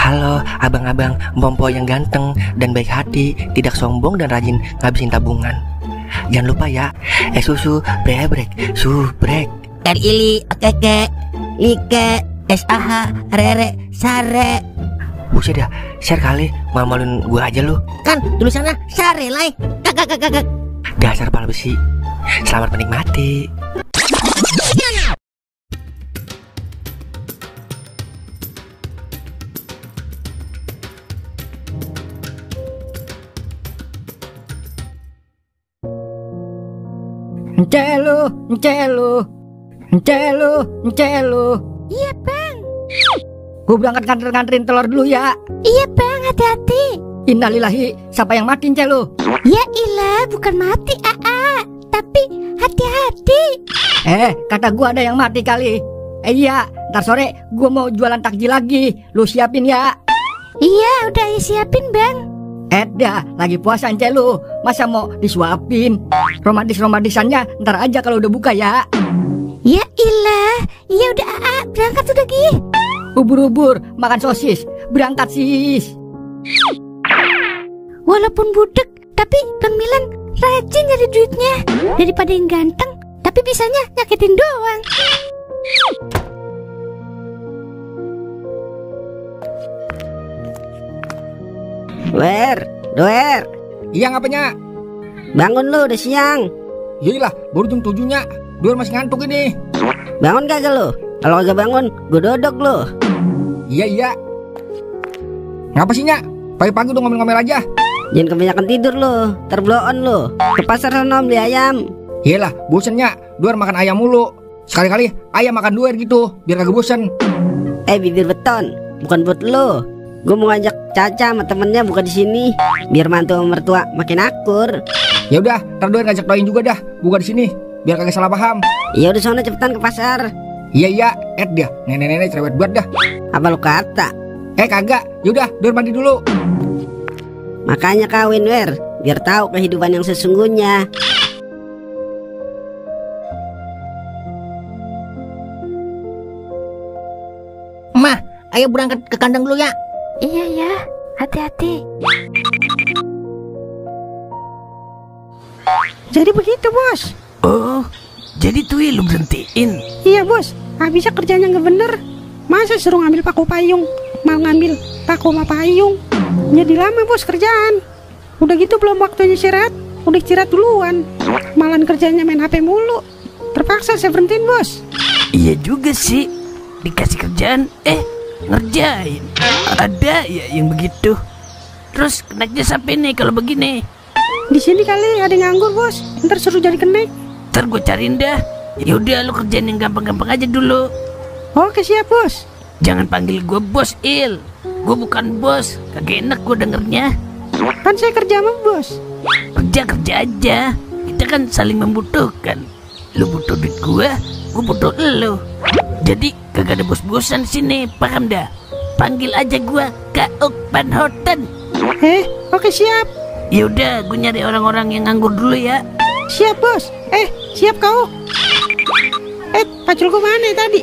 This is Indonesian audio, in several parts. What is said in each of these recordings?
Halo abang-abang Bompo yang ganteng dan baik hati, tidak sombong dan rajin ngabisin tabungan. Jangan lupa ya, susu brebrek, subrek. Ili, okeke, like, SAH, rere, sare. Buset dah, share kali, malu-maluin gua aja lu. Kan tulisannya sare lai. Kakak. Dasar pala besi. Selamat menikmati. Encelu. Iya bang. Gue berangkat nganterin telur dulu ya. Iya bang, hati-hati. Innalillahi, siapa yang mati Encelu? Ya ilah, bukan mati tapi hati-hati. Kata gue ada yang mati kali. Iya, ntar sore gue mau jualan takjil lagi. Lu siapin ya. Iya, udah siapin bang. Dah, lagi puasa Encelu, masa mau disuapin? Romantisannya ntar aja kalau udah buka ya. Ya ilah, iya udah berangkat udah Gi. Ubur-ubur, makan sosis, berangkat sis. Walaupun budek, tapi Bang Milan rajin nyari duitnya. Daripada yang ganteng, tapi bisanya nyakitin doang. Doer. Iya ngapanya? Bangun lu, udah siang. Yalah, baru jam 7-nya. Doer masih ngantuk ini. Bangun kagak lu? Kalau kagak bangun, gue dodok lu. Iya. Ngapa sih Nya? Pagi-pagi udah ngomel-ngomel aja. Jangan kebanyakan tidur lu, terbloon lu. Ke pasar sana beli ayam. Yalah, bosen Nya. Doer makan ayam mulu. Sekali-kali ayam makan Doer gitu, biar kagak bosen. Bibir beton, bukan buat lu. Gue mau ngajak Caca sama temennya buka di sini, biar mantu sama mertua makin akur. Ya udah, ntar Doer ngajak Doain juga dah buka di sini, biar kagak salah paham. Ya udah sana cepetan ke pasar. Iya, dia nenek-nenek cerewet buat dah. Apa lu kata? Kagak. Yaudah, Doer mandi dulu. Makanya kawin Wer, biar tahu kehidupan yang sesungguhnya. Mah, ayo berangkat ke kandang dulu ya. Iya ya, hati-hati. Jadi begitu bos. Oh, jadi tuh lu berhentiin. Iya bos, habisnya kerjanya nggak bener. Masa suruh ngambil paku payung, mau ngambil paku sama payung. Jadi lama bos kerjaan. Udah gitu belum waktunya istirahat, udah istirahat duluan. Malah kerjanya main HP mulu. Terpaksa saya berhentiin bos. Iya juga sih, dikasih kerjaan ngerjain. Ada ya yang begitu. Terus kenaknya sampai nih kalau begini. Di sini kali ada yang nganggur bos, ntar suruh jadi kenek. Ntar gue cariin dah. Ya udah lu kerjain yang gampang-gampang aja dulu. Oke siap bos. Jangan panggil gue bos Il. Gue bukan bos, kagak enak gue dengernya. Kan saya kerja sama bos. Kerja aja. Kita kan saling membutuhkan. Lu butuh duit gue butuh lu. Jadi kagak ada bos-bosan di sini, paham dah? Panggil aja gue Kak Ukpan Hoten. Oke siap. Ya udah, gue nyari orang-orang yang nganggur dulu ya. Siap bos. Siap kau. Pacul gue mana tadi?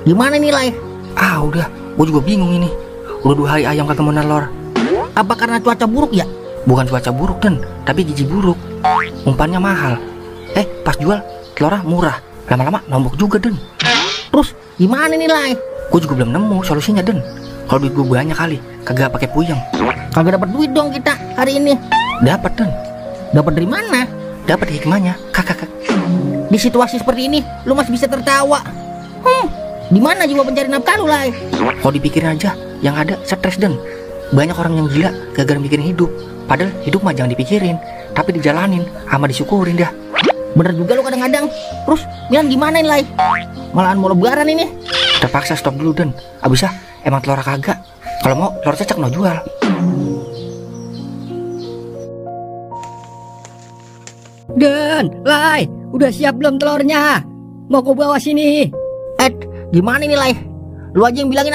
Gimana nih Lai? Udah, gue juga bingung ini. Udah 2 hari ayam kagak mau nelor. Apa karena cuaca buruk ya? Bukan cuaca buruk Den, tapi gizi buruk. Umpannya mahal. Pas jual telurnya murah. Lama-lama nombok juga Den. Terus gimana nih Lai? Gue juga belum nemu solusinya Den. Kalau duit gue banyak kali, kagak pakai puyeng. Kagak dapat duit dong kita hari ini. Dapat Den. Dapat dari mana? Dapat hikmahnya. Kakak. Di situasi seperti ini, lu masih bisa tertawa. Di mana jiwa pencari nafkah lu Lai? Kalau dipikirin aja, yang ada stres Den. Banyak orang yang gila gara-gara mikirin hidup. Padahal hidup mah jangan dipikirin, tapi dijalanin sama disyukurin dah. Bener juga lu kadang-kadang. Terus Milan gimana nih Lai? Malahan mau lebaran ini. Terpaksa stop dulu Den. Abisnya emang telur kagak. Kalau mau telur cecak no jual. Den, Lai, udah siap belum telurnya? Mau ku bawa sini. Gimana nih Lai? Lu aja yang bilangin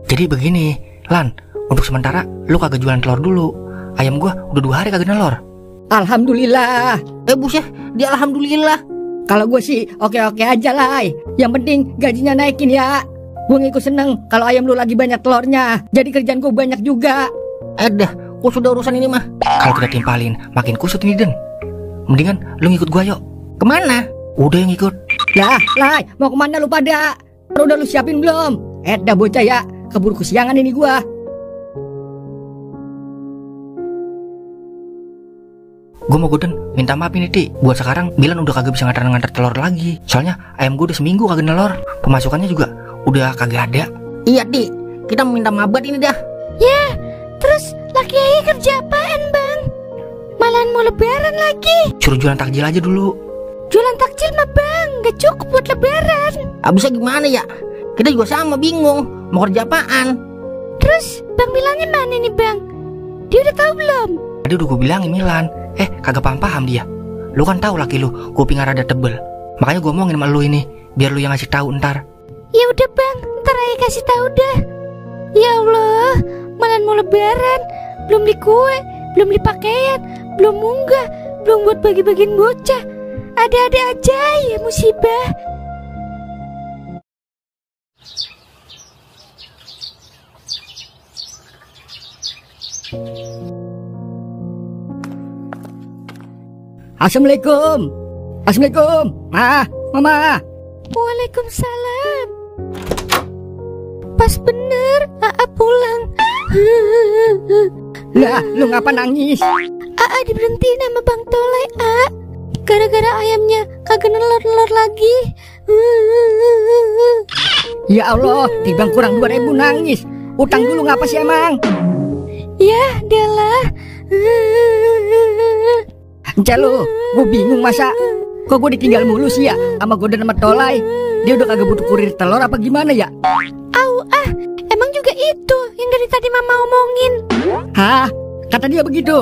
Jadi begini, Lan, untuk sementara lu kagak jualan telur dulu. Ayam gua udah 2 hari kagak nelor. Alhamdulillah. Buset, dia alhamdulillah. Kalau gue sih oke-oke aja lah. Yang penting gajinya naikin ya. Gue ngikut seneng kalau ayam lu lagi banyak telurnya. Jadi kerjaan gue banyak juga. Dah, gue sudah urusan ini mah. Kalau kita timpalin makin kusut ini Den. Mendingan lu ngikut gua yuk. Kemana? Udah yang ngikut. Lah, mau kemana lu pada? Udah lu siapin belum? Dah bocah ya, keburu kesiangan ini gua. Gue mau Goden minta maaf ini Ti. Buat sekarang Milan udah kagak bisa ngantar telur lagi. Soalnya ayam gue udah seminggu kagak nelor. Pemasukannya juga udah kagak ada. Iya Ti, kita minta maaf buat ini dah. Ya, terus laki ayah kerja apaan bang? Malahan mau lebaran lagi. Suruh jualan takjil aja dulu. Jualan takjil mah bang, gak cukup buat lebaran. Abisnya gimana ya? Kita juga sama bingung, mau kerja apaan? Terus bang Milannya mana nih bang? Dia udah tahu belum? Tadi udah gue bilangin Milan. Kagak paham dia. Lu kan tahu laki lu kupingnya rada tebel. Makanya gue omongin sama lu ini, biar lu yang ngasih tahu ntar. Ya udah bang, ntar ayah kasih tahu dah. Ya Allah, malahan mau lebaran, belum beli kue, belum beli pakaian, belum munggah, belum buat bagi-bagiin bocah. Ada-ada aja ya musibah. Assalamualaikum. Assalamualaikum. Mama. Waalaikumsalam. Pas bener Aa pulang. Lah, lu ngapa nangis? Aa diberhentiin sama Bang Tolai, A. Gara-gara ayamnya kagak nelor-nelor lagi. Ya Allah, timbang kurang 2.000 nangis. Utang dulu ngapa sih emang? Ya, Dela. Encah lu, gue bingung masa. Kok gue ditinggal mulu sih ya sama Goden sama Tolai? Dia udah kagak butuh kurir telur apa gimana ya? Emang juga itu yang dari tadi mama omongin. Hah? Kata dia begitu?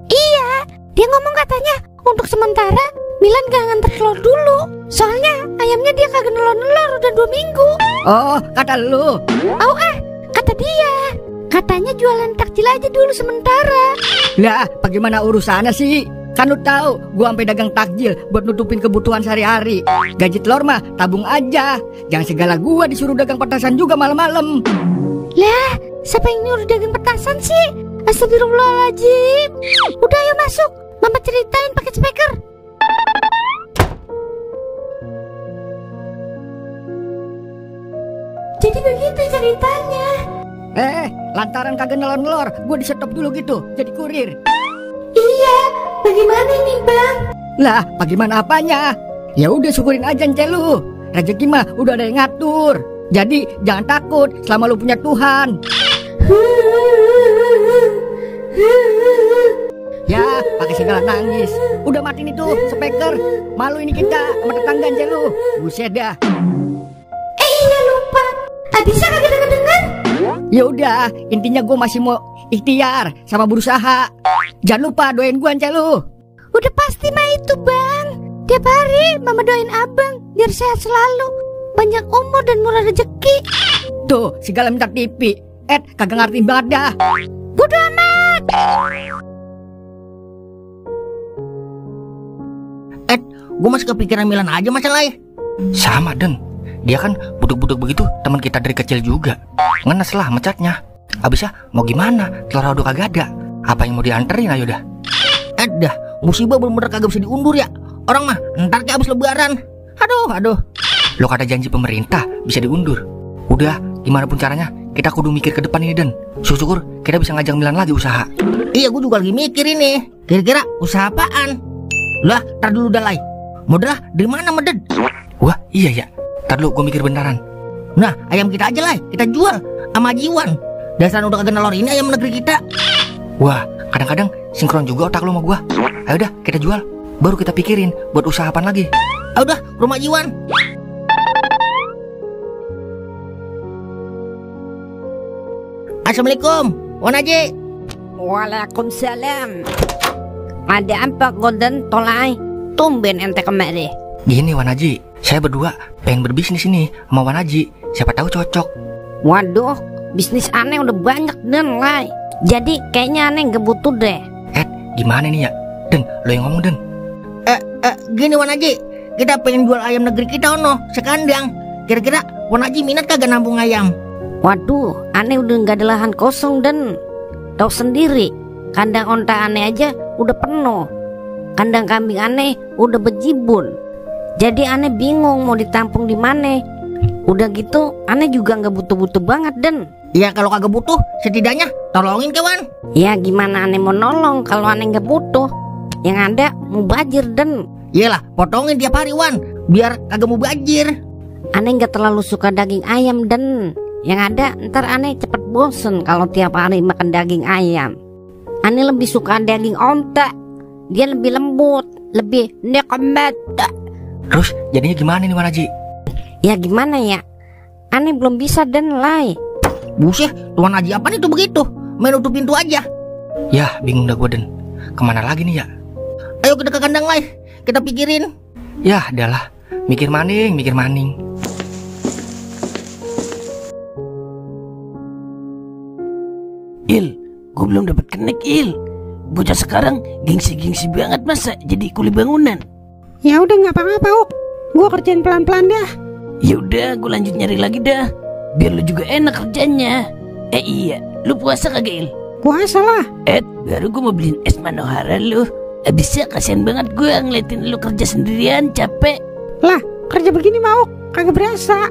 Iya, dia ngomong katanya untuk sementara Milan gak nganter telur dulu. Soalnya ayamnya dia kagak nelor-nelor udah 2 minggu. Oh, kata lu? Kata dia. Katanya jualan takjil aja dulu sementara. Lah, bagaimana urusannya sih? Kan lu tahu, gua sampai dagang takjil buat nutupin kebutuhan sehari-hari. Gaji telur mah tabung aja. Jangan segala gua disuruh dagang petasan juga malam-malam. Lah, siapa yang nyuruh dagang petasan sih? Astagfirullahaladzim. Udah ayo masuk, mama ceritain pakai speaker. Jadi begitu ceritanya. Lantaran kagak nelor-nelor, gua di-stop dulu gitu, jadi kurir. Iya, bagaimana nih bang? Lah, bagaimana apanya? Ya udah syukurin aja Enceh lu. Rezeki mah udah ada yang ngatur. Jadi jangan takut selama lu punya Tuhan. Ya, pakai segala nangis. Udah matiin itu speaker. Malu ini kita sama tetangga Enceh lu. Buset dah. Iya lupa. Bisa kagak denger-denger? Ya udah, intinya gue masih mau ikhtiar sama berusaha. Jangan lupa doain gue Enceh lu. Udah pasti mah itu bang. Tiap hari mama doain abang biar sehat selalu, banyak umur dan murah rezeki. Tuh, segala minta tipi. Kagak ngerti banget dah. Bodo amat. Gue masih kepikiran Milan aja masalahnya. Sama Den. Dia kan buduk-buduk begitu teman kita dari kecil juga. Ngenes lah mecatnya. Abisnya mau gimana? Telur udah kagak ada. Apa yang mau dianterin ayo dah. Dah, musibah bener-bener kagak bisa diundur ya. Orang mah ntar kayak abis lebaran. Aduh. Lo kata janji pemerintah bisa diundur. Udah, gimana pun caranya kita kudu mikir ke depan ini Den. Syukur kita bisa ngajak Milan lagi usaha. Iya, gue juga lagi mikir ini. Kira-kira usaha apaan? Lah, tar dulu dah Lai. Modal dari mana Meded? Wah, iya ya. Tar dulu gue mikir beneran. Nah, ayam kita aja Lai, kita jual sama Jiwan. Dasar udah kagak nelor ini ayam negeri kita. Wah, kadang-kadang sinkron juga otak lo sama gua. Ayo dah, kita jual. Baru kita pikirin buat usaha apaan lagi. Udah, rumah Jiwan. Assalamualaikum, Wan Haji. Waalaikumsalam. Ada apa Goden Tolai? Tumben ente kemari. Gini Wan Haji, saya berdua pengen berbisnis ini sama Wan Haji. Siapa tahu cocok. Waduh, bisnis aneh udah banyak Den Lai. Jadi kayaknya aneh gak butuh deh. Gimana nih ya? Den, lo yang ngomong Den. Gini Wan Haji, kita pengen jual ayam negeri kita sekandang. Kira-kira Wan Haji minat kagak nampung ayam? Waduh, aneh udah nggak ada lahan kosong dan tahu sendiri. Kandang onta aneh aja udah penuh. Kandang kambing aneh udah bejibun. Jadi aneh bingung mau ditampung di mana. Udah gitu aneh juga nggak butuh-butuh banget dan. Ya kalau kagak butuh, setidaknya tolongin kawan. Ya gimana aneh mau nolong kalau aneh nggak butuh. Yang ada mau bajir dan. Iyalah, potongin tiap hari Wan, biar kagak mau bajir. Aneh nggak terlalu suka daging ayam dan. Yang ada ntar aneh cepet bosen kalau tiap hari makan daging ayam. Aneh lebih suka daging onta. Dia lebih lembut, lebih nikmat. Terus jadinya gimana nih Wan Haji? Ya gimana ya? Aneh belum bisa dan Lai. Buset, Tuan Haji apa itu begitu? Main nutup pintu aja. Yah, bingung dah gue Den. Kemana lagi nih ya? Ayo kita ke kandang Lai, kita pikirin. Yah, adalah mikir maning. Il, gue belum dapat kenek Il. Bocah sekarang gengsi banget masa jadi kuli bangunan. Ya udah nggak apa-apa, Uk. Gue kerjain pelan-pelan dah. Ya udah, gue lanjut nyari lagi dah. Biar lu juga enak kerjanya. Iya, lu puasa kagak Il? Puasa lah. Baru gue mau beliin es Manohara lu. Abisnya kasihan banget gue ngeliatin lu kerja sendirian, capek. Lah, kerja begini mau kagak berasa.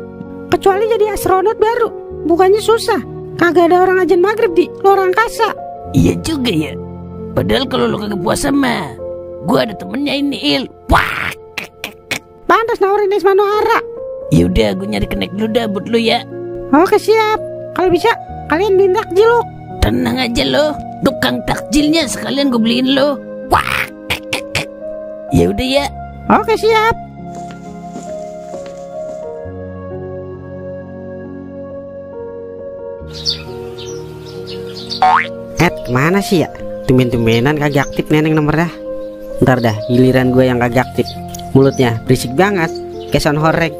Kecuali jadi astronot baru, bukannya susah. Kagak ada orang ajan maghrib di luar angkasa. Iya juga ya. Padahal kalau lu kagak puasa mah, gue ada temennya ini Il. Wah, Pantas nawarin es Manohara. yaudah gue nyari kenek dulu dah buat lu ya. Oke siap. Kalau bisa kalian beliin takjil, Uk. Tenang aja lo, tukang takjilnya sekalian gue beliin lo. Wah, ya udah ya. Oke siap. Kemana sih ya? Tumben-tumbenan kagak aktif neneng nomornya. Ntar dah giliran gue yang kagak aktif. Mulutnya berisik banget, kayak sound horeg.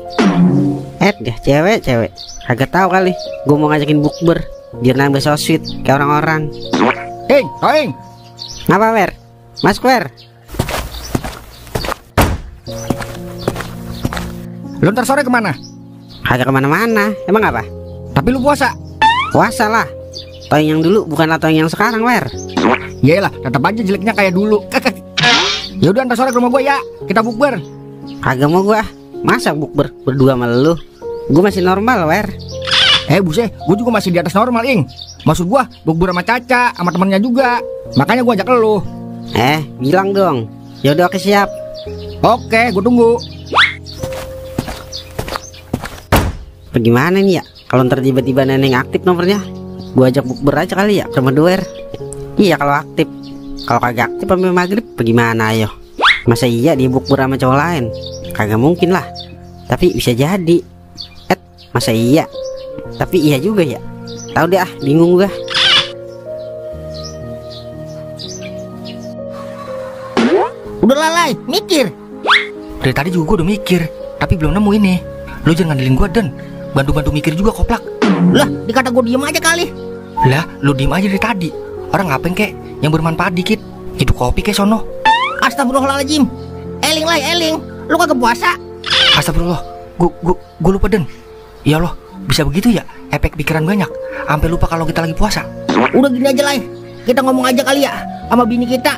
Dah cewek kagak tahu kali gue mau ngajakin bukber biar nambah so sweet kayak orang-orang. Toing. Ngapa Wer? Mas Wer? Lu ntar sore kemana? Kagak kemana-mana. Emang apa? Tapi lu puasa? Puasa lah. Toing yang dulu bukanlah toing yang sekarang Wer. Yaelah, tetap aja jeleknya kayak dulu. Ya udah ntar sore ke rumah gua ya, kita bukber. Kagak mau gua. Masa bukber berdua sama lu? Gua masih normal Wer. Buset, gua juga masih di atas normal Ing. Maksud gua bukber sama Caca, sama temennya juga. Makanya gua ajak lu. Bilang dong. Ya udah oke siap. Oke, gua tunggu. Bagaimana nih ya? Kalau ntar tiba-tiba neneng aktif nomornya, gua ajak bukber aja kali ya ke rumah Doer. Iya kalau aktif. Kalau kagak aktif sampai maghrib bagaimana ayo? Masa iya dia bukber sama cowok lain? Kagak mungkin lah. Tapi bisa jadi. Masa iya? Tapi iya juga ya. Tahu deh bingung gua. Udah lalai, mikir. Dari tadi juga gue udah mikir, tapi belum nemu ini. Lu jangan ngandelin gue Den, bantu-bantu mikir juga koplak. Lah, dikata gue diem aja kali. Lah, lu diem aja dari tadi. Orang ngapain kek yang bermanfaat dikit. Itu kopi kek sono. Astagfirullahaladzim. Eling Lai, eling. Lu kagak puasa? Astagfirullah, gue lupa Den. Ya Allah, bisa begitu ya? Efek pikiran banyak, sampai lupa kalau kita lagi puasa. Udah gini aja Lai, kita ngomong aja kali ya sama bini kita.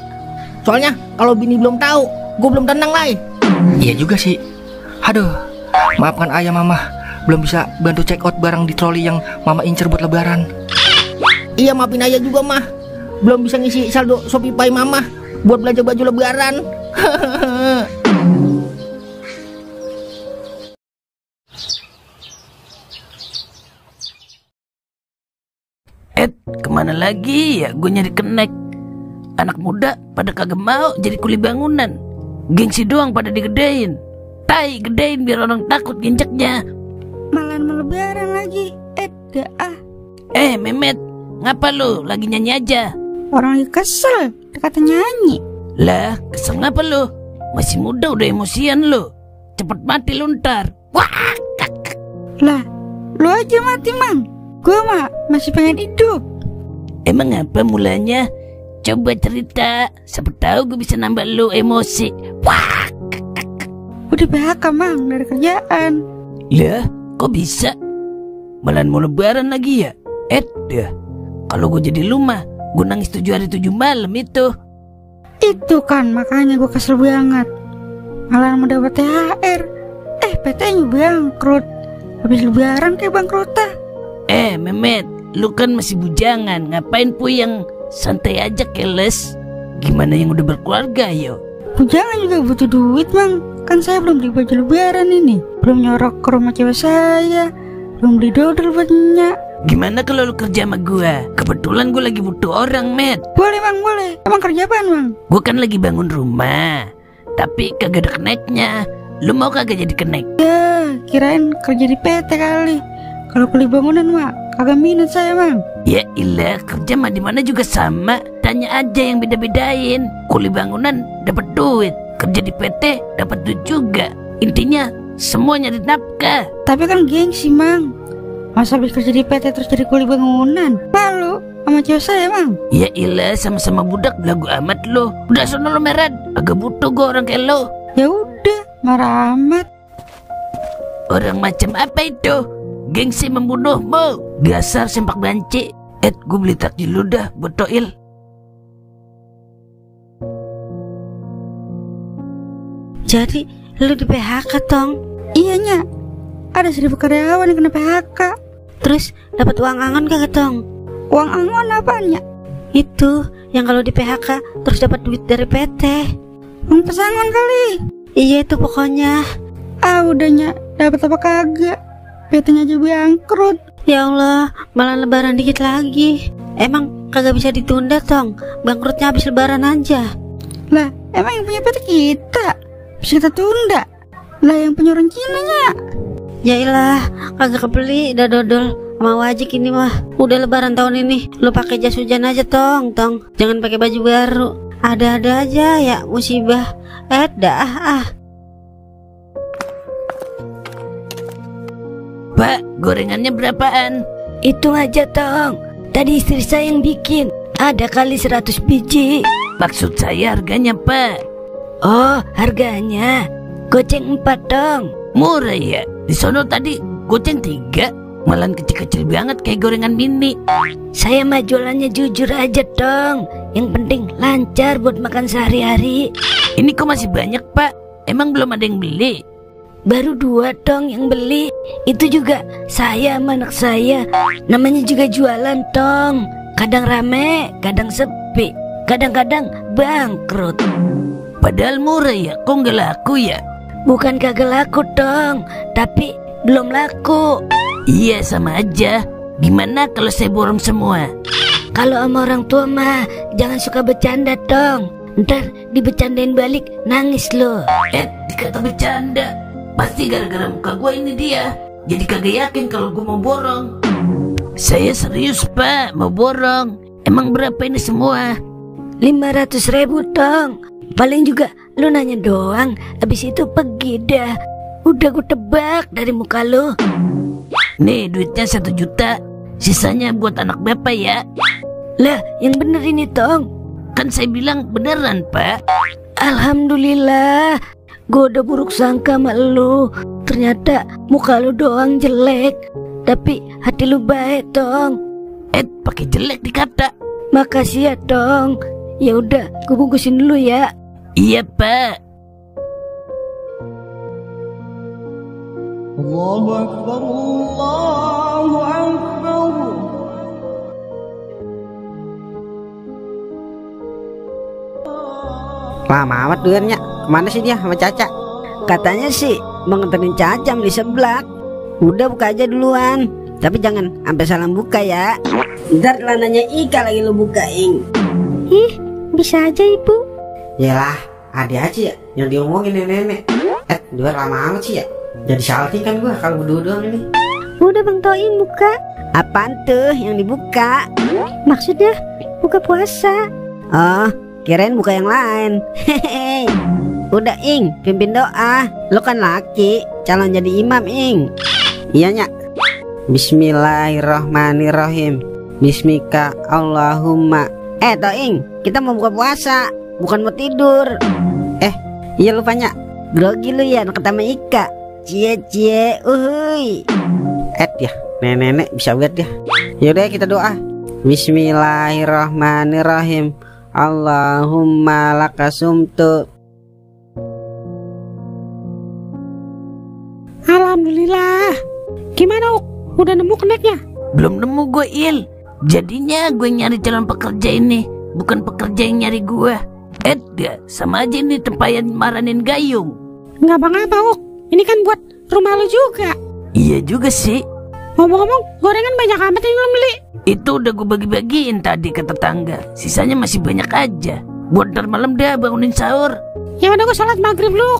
Soalnya kalau bini belum tahu, gue belum tenang Lai. Iya juga sih. Aduh, maafkan ayah mama, belum bisa bantu check out barang di troli yang mama incer buat lebaran. Iya maafin ayah juga mah, belum bisa ngisi saldo Shopee Pay mama buat belanja baju lebaran. Kemana lagi ya gue nyari kenek. Anak muda pada kagak mau jadi kuli bangunan. Gengsi doang pada digedein. Tai gedein biar orang takut ginjeknya. Malahan mau lebaran lagi. Memet, ngapa lu lagi nyanyi aja? Orang lagi kesel, kata nyanyi. Lah, kesel ngapa lu? Masih muda udah emosian lu. Cepet mati lu ntar. Wah. Lah, lu aja mati mang. Gua mah masih pengen hidup. Emang apa mulanya? Coba cerita, siapa tahu gue bisa nambah lu emosi. Wah. Udah PHK mang dari kerjaan. Lah, kok bisa? Malah mau lebaran lagi ya? Dah. Kalau gue jadi lu mah, gue nangis 7 hari 7 malam itu. Itu kan makanya gue kesel banget. Malah mau dapat THR. PT-nya bangkrut. Habis lebaran kayak bangkrutah. Mehmet, lu kan masih bujangan. Ngapain puyeng? Santai aja keles. Gimana yang udah berkeluarga yo? Bujangan juga butuh duit mang. Kan saya belum beli baju lebaran ini. Belum nyorok ke rumah cewek saya. Belum beli dodol buat nyak. Gimana kalau lu kerja sama gua? Kebetulan gua lagi butuh orang, Met. Boleh bang, boleh. Emang kerja apaan bang? Gua kan lagi bangun rumah, tapi kagak ada keneknya. Lu mau kagak jadi kenek? Ya, kirain kerja di PT kali. Kalau kuli bangunan mah kagak minat saya bang. Ya ilah, kerja mah di mana juga sama. Tanya aja yang beda-bedain. Kuli bangunan dapat duit, kerja di PT dapat duit juga. Intinya semua nyari nafkah. Tapi kan gengsi mang. Masa habis kerja di PT terus jadi kuli bangunan? Malu sama cewek saya bang. Ya ilah, sama-sama budak belagu amat lo. Udah sono lo Merad, agak butuh gue orang kayak lo. Ya udah, marah amat. Orang macam apa itu? Gengsi membunuhmu. Dasar sempak banci. Gue beli takjil lu dah buat Toil. Jadi lu di PHK tong? Iya nyak. Ada 1000 karyawan yang kena PHK. Terus dapat uang angon kagak tong? Uang angon apaan nyak? Itu yang kalau di PHK terus dapat duit dari PT. Uang pesangon kali. Iya itu pokoknya. Udah nyak, dapat apa kagak? PT-nya aja bangkrut. Ya Allah, malah lebaran dikit lagi. Emang kagak bisa ditunda tong? Bangkrutnya habis lebaran aja. Lah, emang yang punya PT kita bisa kita tunda? Lah yang punya orang Cina nyak. Yailah, kagak kebeli dah dodol sama wajik ini mah. Udah lebaran tahun ini, lu pakai jas hujan aja tong. Jangan pakai baju baru. Ada-ada aja ya musibah. Pak, gorengannya berapaan? Hitung aja tong. Tadi istri saya yang bikin. Ada kali 100 biji. Maksud saya harganya, Pak. Oh, harganya goceng 4 tong. Murah ya. Di sono tadi goceng 3. Malah kecil-kecil banget kayak gorengan mini. Saya mah jualannya jujur aja tong. Yang penting lancar buat makan sehari-hari. Ini kok masih banyak, Pak? Emang belum ada yang beli? Baru 2 tong yang beli. Itu juga saya sama anak saya. Namanya juga jualan tong. Kadang rame, kadang sepi. Kadang-kadang bangkrut. Padahal murah ya, kok nggak laku ya? Bukan kagak laku tong, tapi belum laku. Iya sama aja. Gimana kalau saya borong semua? Kalau sama orang tua mah jangan suka bercanda tong. Ntar dibecandain balik nangis lo. Dikata bercanda. Pasti gara-gara muka gue ini dia. Jadi kagak yakin kalau gue mau borong. Saya serius Pak, mau borong. Emang berapa ini semua? 500.000 tong. Paling juga lu nanya doang. Habis itu pergi dah. Udah gue tebak dari muka lu. Nih duitnya 1 juta. Sisanya buat anak bapak ya. Lah yang bener ini tong. Kan saya bilang beneran Pak. Alhamdulillah. Gue udah buruk sangka sama lu. Ternyata muka lu doang jelek, tapi hati lu baik tong. Pakai jelek dikata. Makasih ya tong. Ya udah, gue bungkusin dulu ya. Iya Pak. Allahu Akbar, Allahu Akbar. Lama amat duernya. Kemana sih dia sama Caca? Katanya sih mau nganterin Caca beli seblak. Udah buka aja duluan. Tapi jangan sampai salam buka ya. Ntar celananya Ika lagi lu bukain. Ih, bisa aja ibu. Yalah, ada aja ya yang diomongin nenek-nenek. Duer lama amat sih ya. Jadi salting kan gua kalau berdua doang ini. Udah Bang Toim buka. Apaan tuh yang dibuka? Maksudnya buka puasa. Oh, kirain buka yang lain. Hehehe. Udah Ing, pimpin doa. Lo kan laki, calon jadi imam Ing. Iya nyak. Bismillahirrahmanirrahim. Bismika Allahumma. Toing, kita mau buka puasa, bukan mau tidur. Iya lupa nyak. Grogi lu ya anak sama Ika. Cie uhuy. Ya nenek bisa banget ya. Yaudah kita doa. Bismillahirrahmanirrahim. Allahumma lakasumtu. Alhamdulillah. Gimana Uk? Udah nemu keneknya? Belum nemu gue, Il. Jadinya gue nyari calon pekerja ini, bukan pekerja yang nyari gue. Sama aja ini tempayan maranin gayung. Nggak apa-apa Uk. Ini kan buat rumah lo juga. Iya juga sih. Ngomong-ngomong, gorengan banyak amat yang lo beli. Itu udah gue bagi-bagiin tadi ke tetangga. Sisanya masih banyak aja. Buat ntar malam dah bangunin sahur. Ya udah gue sholat maghrib lu.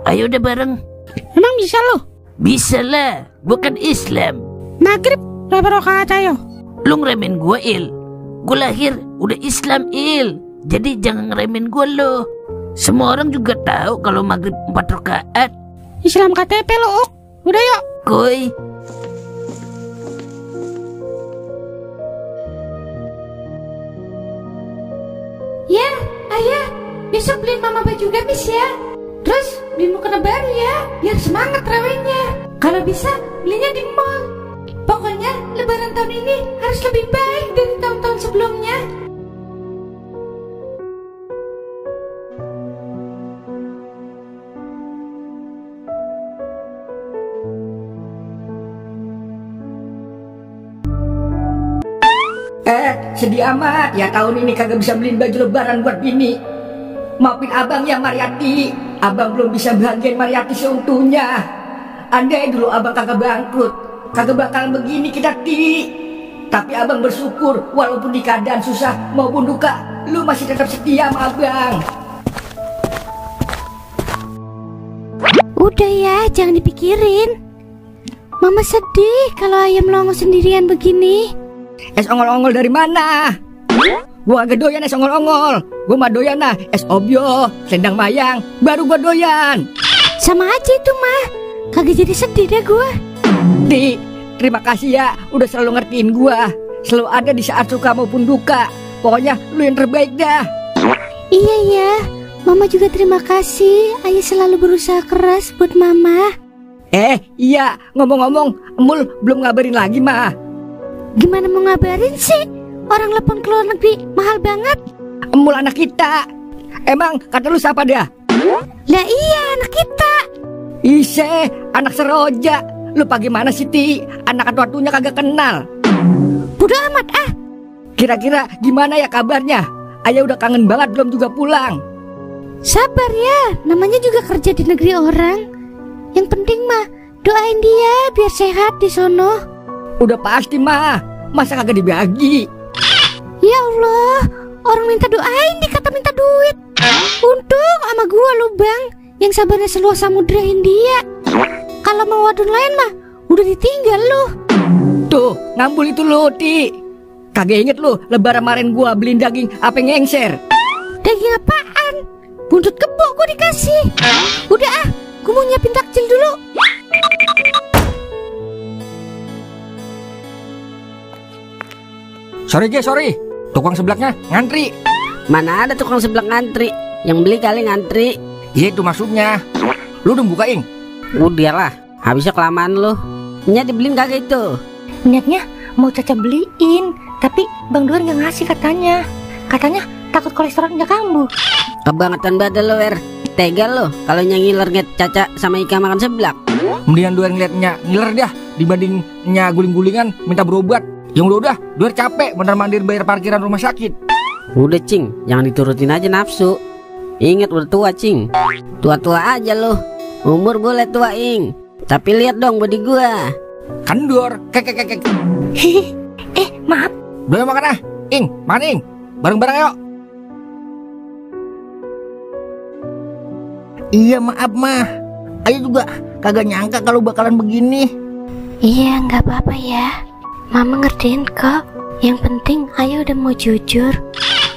Ayo udah bareng. Emang bisa lo? Bisa lah, gue kan Islam. Maghrib berapa rakaat ayo? Lu ngeremen gue, Il. Gue lahir udah Islam, Il. Jadi jangan ngeremen gue lo. Semua orang juga tahu kalau maghrib 4 rakaat. Islam KTP lo Uk. Udah yuk. Koi. Ya, ayah, besok beliin mama baju gamis ya. Terus beliin mukena baru ya, biar semangat rawehnya. Kalau bisa, belinya di mall. Pokoknya lebaran tahun ini harus lebih baik dari tahun-tahun sebelumnya. Sedih amat ya tahun ini kagak bisa beliin baju lebaran buat bini. Maafin abang ya Mariati, abang belum bisa bahagiain Mariati seutuhnya. Andai dulu abang kagak bangkrut, kagak bakalan begini kita Ti. Tapi abang bersyukur walaupun di keadaan susah maupun duka, lu masih tetap setia sama abang. Udah ya, jangan dipikirin. Mama sedih kalau ayam longo sendirian begini. Es ongol-ongol dari mana? Gua agak doyan es ongol-ongol. Gua mah doyan es obyo, selendang mayang, baru gua doyan. Sama aja itu mah. Kagak jadi sedih deh gua. Di, terima kasih ya udah selalu ngertiin gua. Selalu ada di saat suka maupun duka. Pokoknya lu yang terbaik dah. Iya ya, Mama juga terima kasih. Ayah selalu berusaha keras buat Mama. Iya, ngomong-ngomong, Emul belum ngabarin lagi mah. Gimana mau ngabarin sih? Orang telepon ke luar negeri mahal banget. Emul anak kita. Emang kata lu siapa dah? Lah iya anak kita. Ise, anak seroja. Lu bagaimana sih Ti? Anak tua-tuanya kagak kenal. Bodoh amat ah. Kira-kira gimana ya kabarnya? Ayah udah kangen banget belum juga pulang. Sabar ya, namanya juga kerja di negeri orang. Yang penting mah doain dia biar sehat di sono. Udah pasti mah, masa kagak dibagi? Ya Allah, orang minta doain dikata minta duit. Untung sama gua lu bang, yang sabarnya seluas samudra Hindia. Kalau mau wadon lain mah, udah ditinggal lu. Tuh, ngambul itu lu Ti. Kagak inget lu, lebaran kemarin gua beliin daging apa ngengser. Daging apaan? Buntut kebo gua dikasih. Udah ah, gua mau nyiapin takjil dulu. Sorry, tukang seblaknya ngantri. Mana ada tukang seblak ngantri? Yang beli kali ngantri. Iya itu maksudnya. Lu udah buka Ing? Udah lah, habisnya kelamaan lu. Nya dibeliin kagak itu? Niatnya mau Caca beliin, tapi Bang Duan gak ngasih katanya. Katanya takut kolesterolnya kambuh. Kebangetan badan lu Er. Tega lu kalau nyangiler nget Caca sama Ika makan seblak. Mendingan Duan ngeliatnya ngiler dah dibandingnya guling-gulingan minta berobat. Yang udah Duan capek mondar-mandir bayar parkiran rumah sakit. Udah Cing, jangan diturutin aja nafsu. Ingat udah tua Cing. Tua-tua aja lu. Umur boleh tua Ing, tapi lihat dong body gua. Kendor, kek. Maaf. Belum makan ah, Ing, makan Ing. Bareng-bareng yuk. Iya maaf mah, Ayah juga kagak nyangka kalau bakalan begini. Iya nggak apa-apa ya. Mama ngertiin kok. Yang penting Ayah udah mau jujur.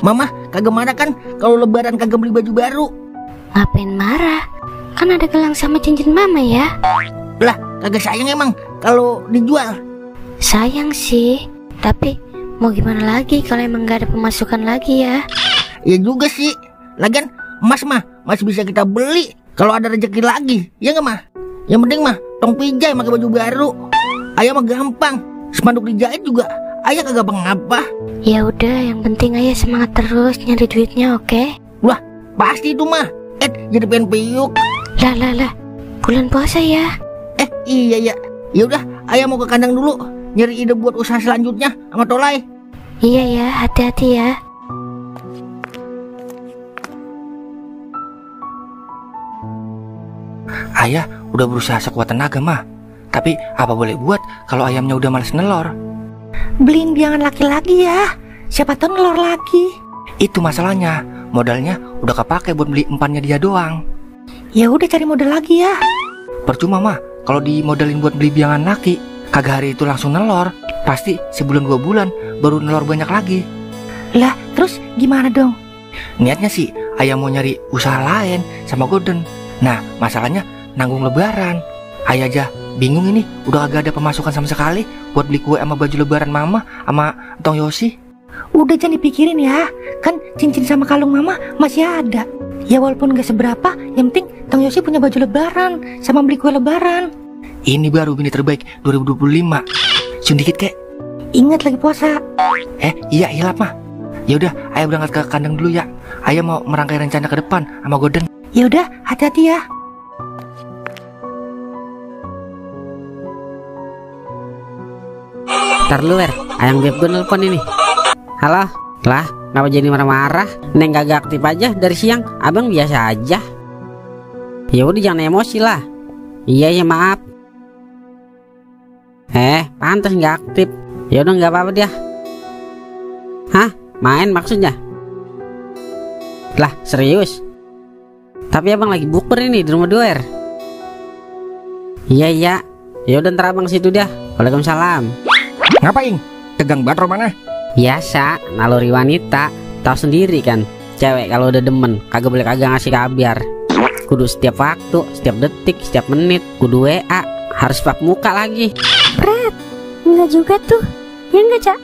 Mama kagak marah kan kalau lebaran kagak beli baju baru? Ngapain marah? Kan ada gelang sama cincin Mama ya. Lah kagak sayang emang kalau dijual? Sayang sih, tapi mau gimana lagi kalau emang gak ada pemasukan lagi ya. Ya juga sih. Lagian emas mah masih bisa kita beli Kalau ada rezeki lagi, ya nggak mah? Yang penting mah tong pijai pakai baju baru. Ayah mah gampang, spanduk dijahit juga ayah kagak apa. Ya udah, yang penting ayah semangat terus nyari duitnya, oke? Wah, pasti itu mah. Jadi pengen piuk. Lah, bulan puasa ya. Iya ya. Ya udah, ayah mau ke kandang dulu, nyari ide buat usaha selanjutnya sama Tolai. Iya ya, hati-hati ya. Ayah udah berusaha sekuat tenaga mah. Tapi apa boleh buat kalau ayamnya udah males nelor? Beliin biangan laki-laki ya. Siapa tahu nelor lagi. Itu masalahnya, modalnya udah kepake buat beli empannya dia doang. Ya udah cari modal lagi ya. Percuma mah kalau dimodalin buat beli biangan laki, kagak hari itu langsung nelor. Pasti sebulan 2 bulan baru nelor banyak lagi. Lah terus gimana dong? Niatnya sih ayah mau nyari usaha lain sama Golden. Nah masalahnya nanggung lebaran. Ayah aja bingung ini, udah kagak ada pemasukan sama sekali buat beli kue sama baju lebaran mama sama Tong Yosi. Udah jangan dipikirin ya. Kan cincin sama kalung mama masih ada. Ya walaupun gak seberapa, yang penting Tong Yosi punya baju lebaran sama beli kue lebaran. Ini baru bini terbaik 2025. Sun dikit kek. Ingat lagi puasa. Iya hilap mah. Ya udah, ayah berangkat ke kandang dulu ya. Ayah mau merangkai rencana ke depan sama Golden. Ya udah, hati-hati ya. Ntar lu ayang beb gue nelpon ini. Halo, lah kenapa jadi marah-marah? Neng kagak aktif aja dari siang, abang biasa aja. Ya udah jangan emosi lah. Iya ya maaf. Pantas nggak aktif. Ya udah nggak apa-apa dia. Hah, main maksudnya? Lah serius? Tapi abang lagi bukber ini di rumah Doer. Iya. Ya udah ntar abang situ dah. Waalaikumsalam. Ngapain? Tegang banget romana? Biasa, naluri wanita. Tahu sendiri kan, cewek kalau udah demen kagak boleh kagak ngasih kabar. Kudu setiap waktu, setiap detik, setiap menit. Kudu WA, harus pak muka lagi. Pret, enggak juga tuh. Ya enggak, Cak?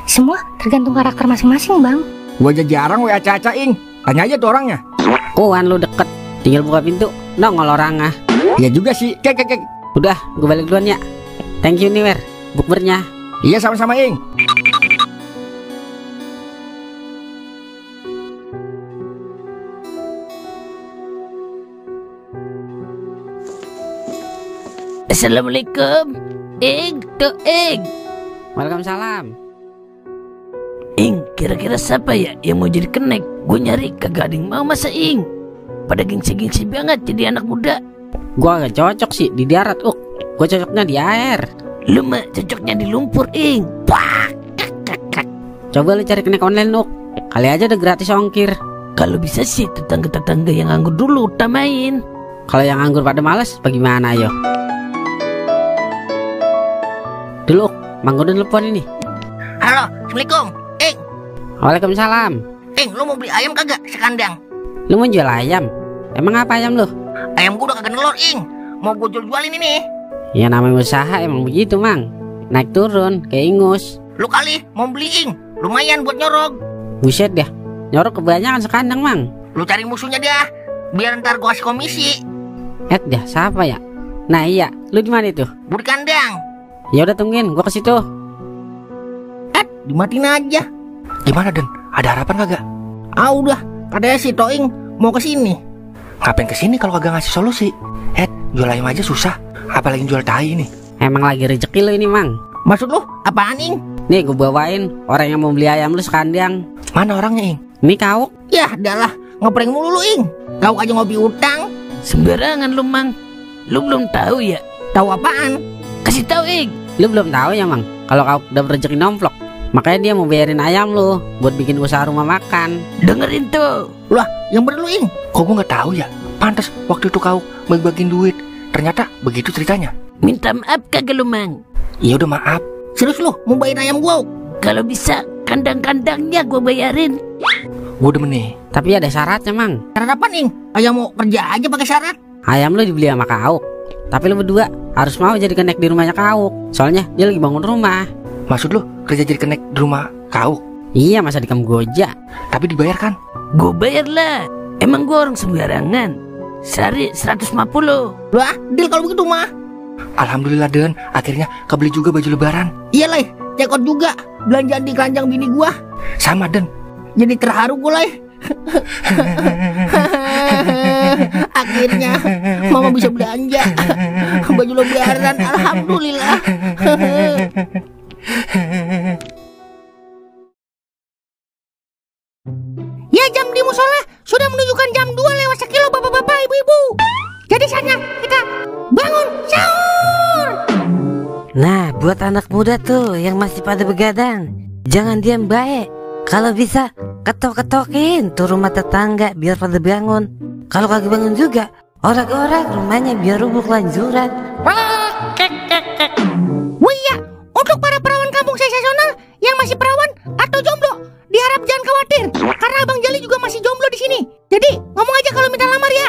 Semua tergantung karakter masing-masing, Bang. Gua aja jarang WA Caca, Ing. Tanya aja tuh orangnya. Kuan lu deket, tinggal buka pintu, nongol orangnya. Ya juga sih, kek. Udah, gue balik duluan ya. Thank you nih, Wer, bukbernya. Iya sama-sama, Ing. Assalamualaikum. Ing. Waalaikumsalam. Ing, kira-kira siapa ya yang mau jadi kenek? Gue nyari kagak ada yang mau masa Ing. Pada gengsi-gengsi banget jadi anak muda. Gua gak cocok sih di darat, Gue cocoknya di air. Lu mah cocoknya di lumpur, Ing. Coba lu cari kenek online, Kali aja udah gratis ongkir. Kalau bisa sih tetangga-tetangga yang nganggur dulu utamain. Kalau yang nganggur pada males, bagaimana ayo? Dulu, Mang Godon telepon ini. Halo, Assalamualaikum. Waalaikumsalam. Lu mau beli ayam kagak sekandang? Lu mau jual ayam? Emang apa ayam lu? Ayam gua udah kagak nelor, Mau gua jual-jualin ini. Ya namanya usaha emang begitu, Mang. Naik turun, kayak ingus. Lu kali mau beli, lumayan buat nyorog. Buset dah, nyorog kebanyakan sekandang, Mang. Lu cari musuhnya dah, biar ntar gua kasih komisi. Dah, siapa ya? Nah iya, lu di mana itu? Gua di kandang. Ya udah tungguin, gua ke situ. Dimatiin aja. Gimana Den? Ada harapan kagak? Udah, katanya si Toing mau ke sini. Ngapain kesini kalau kagak ngasih solusi? Jual ayam aja susah, apalagi jual tai nih. Emang lagi rezeki lu ini, Mang. Maksud lu apaan, Ing? Nih gua bawain orang yang mau beli ayam lu sekandang. Mana orangnya, Ing? Ini kau. Ya adalah, ngeprank mulu lu, Ing. Kau aja ngopi utang. Sembarangan lu, Mang. Lu belum tahu ya? Tahu apaan? Kasih tahu, Ing. Lu belum tahu ya, Mang, kalau kau udah rezeki nomplok. Makanya dia mau bayarin ayam lu buat bikin usaha rumah makan. Dengerin tuh. Lah, yang bener lu, Ing. Kok gua nggak tahu ya? Pantas waktu itu kau bagi-bagiin duit. Ternyata begitu ceritanya. Minta maaf kagak lu, Mang? Iya udah maaf. Serius lu mau bayarin ayam gua? Kalau bisa kandang-kandangnya gua bayarin. Gua demen nih. Tapi ada syaratnya, Mang. Syarat apa, Ing? Ayam mau kerja aja pakai syarat? Ayam lu dibeli sama Kauk. Tapi lu berdua harus mau jadi kenek di rumahnya Kauk. Soalnya dia lagi bangun rumah. Maksud lu kerja jadi kenek di rumah Kauk? Iya, masa dikam goja. Tapi dibayar kan? Gue bayar lah. Emang gue orang sembarangan. Sehari 150. Wah, deal kalau begitu mah. Alhamdulillah Den, akhirnya kebeli juga baju lebaran. Iya Leh, cekot juga belanjaan di keranjang bini gua. Sama Den. Jadi terharu gua Leh. Akhirnya mama bisa belanja baju lebaran, alhamdulillah. Ya, jam di musola sudah menunjukkan jam 2 lewat sekilo bapak-bapak, ibu-ibu. Jadi saatnya kita bangun sahur. Nah, buat anak muda tuh yang masih pada begadang, jangan diam baik. Kalau bisa, ketok-ketokin tuh rumah tetangga biar pada bangun. Kalau kagak bangun juga, orak-orak rumahnya biar rubuh kelanjuran. Wah iya, untuk para perawan kampung sensasional yang masih perawan atau jomblo, diharap jangan khawatir, karena Abang Jali juga masih jomblo di sini. Jadi ngomong aja kalau minta lamar ya.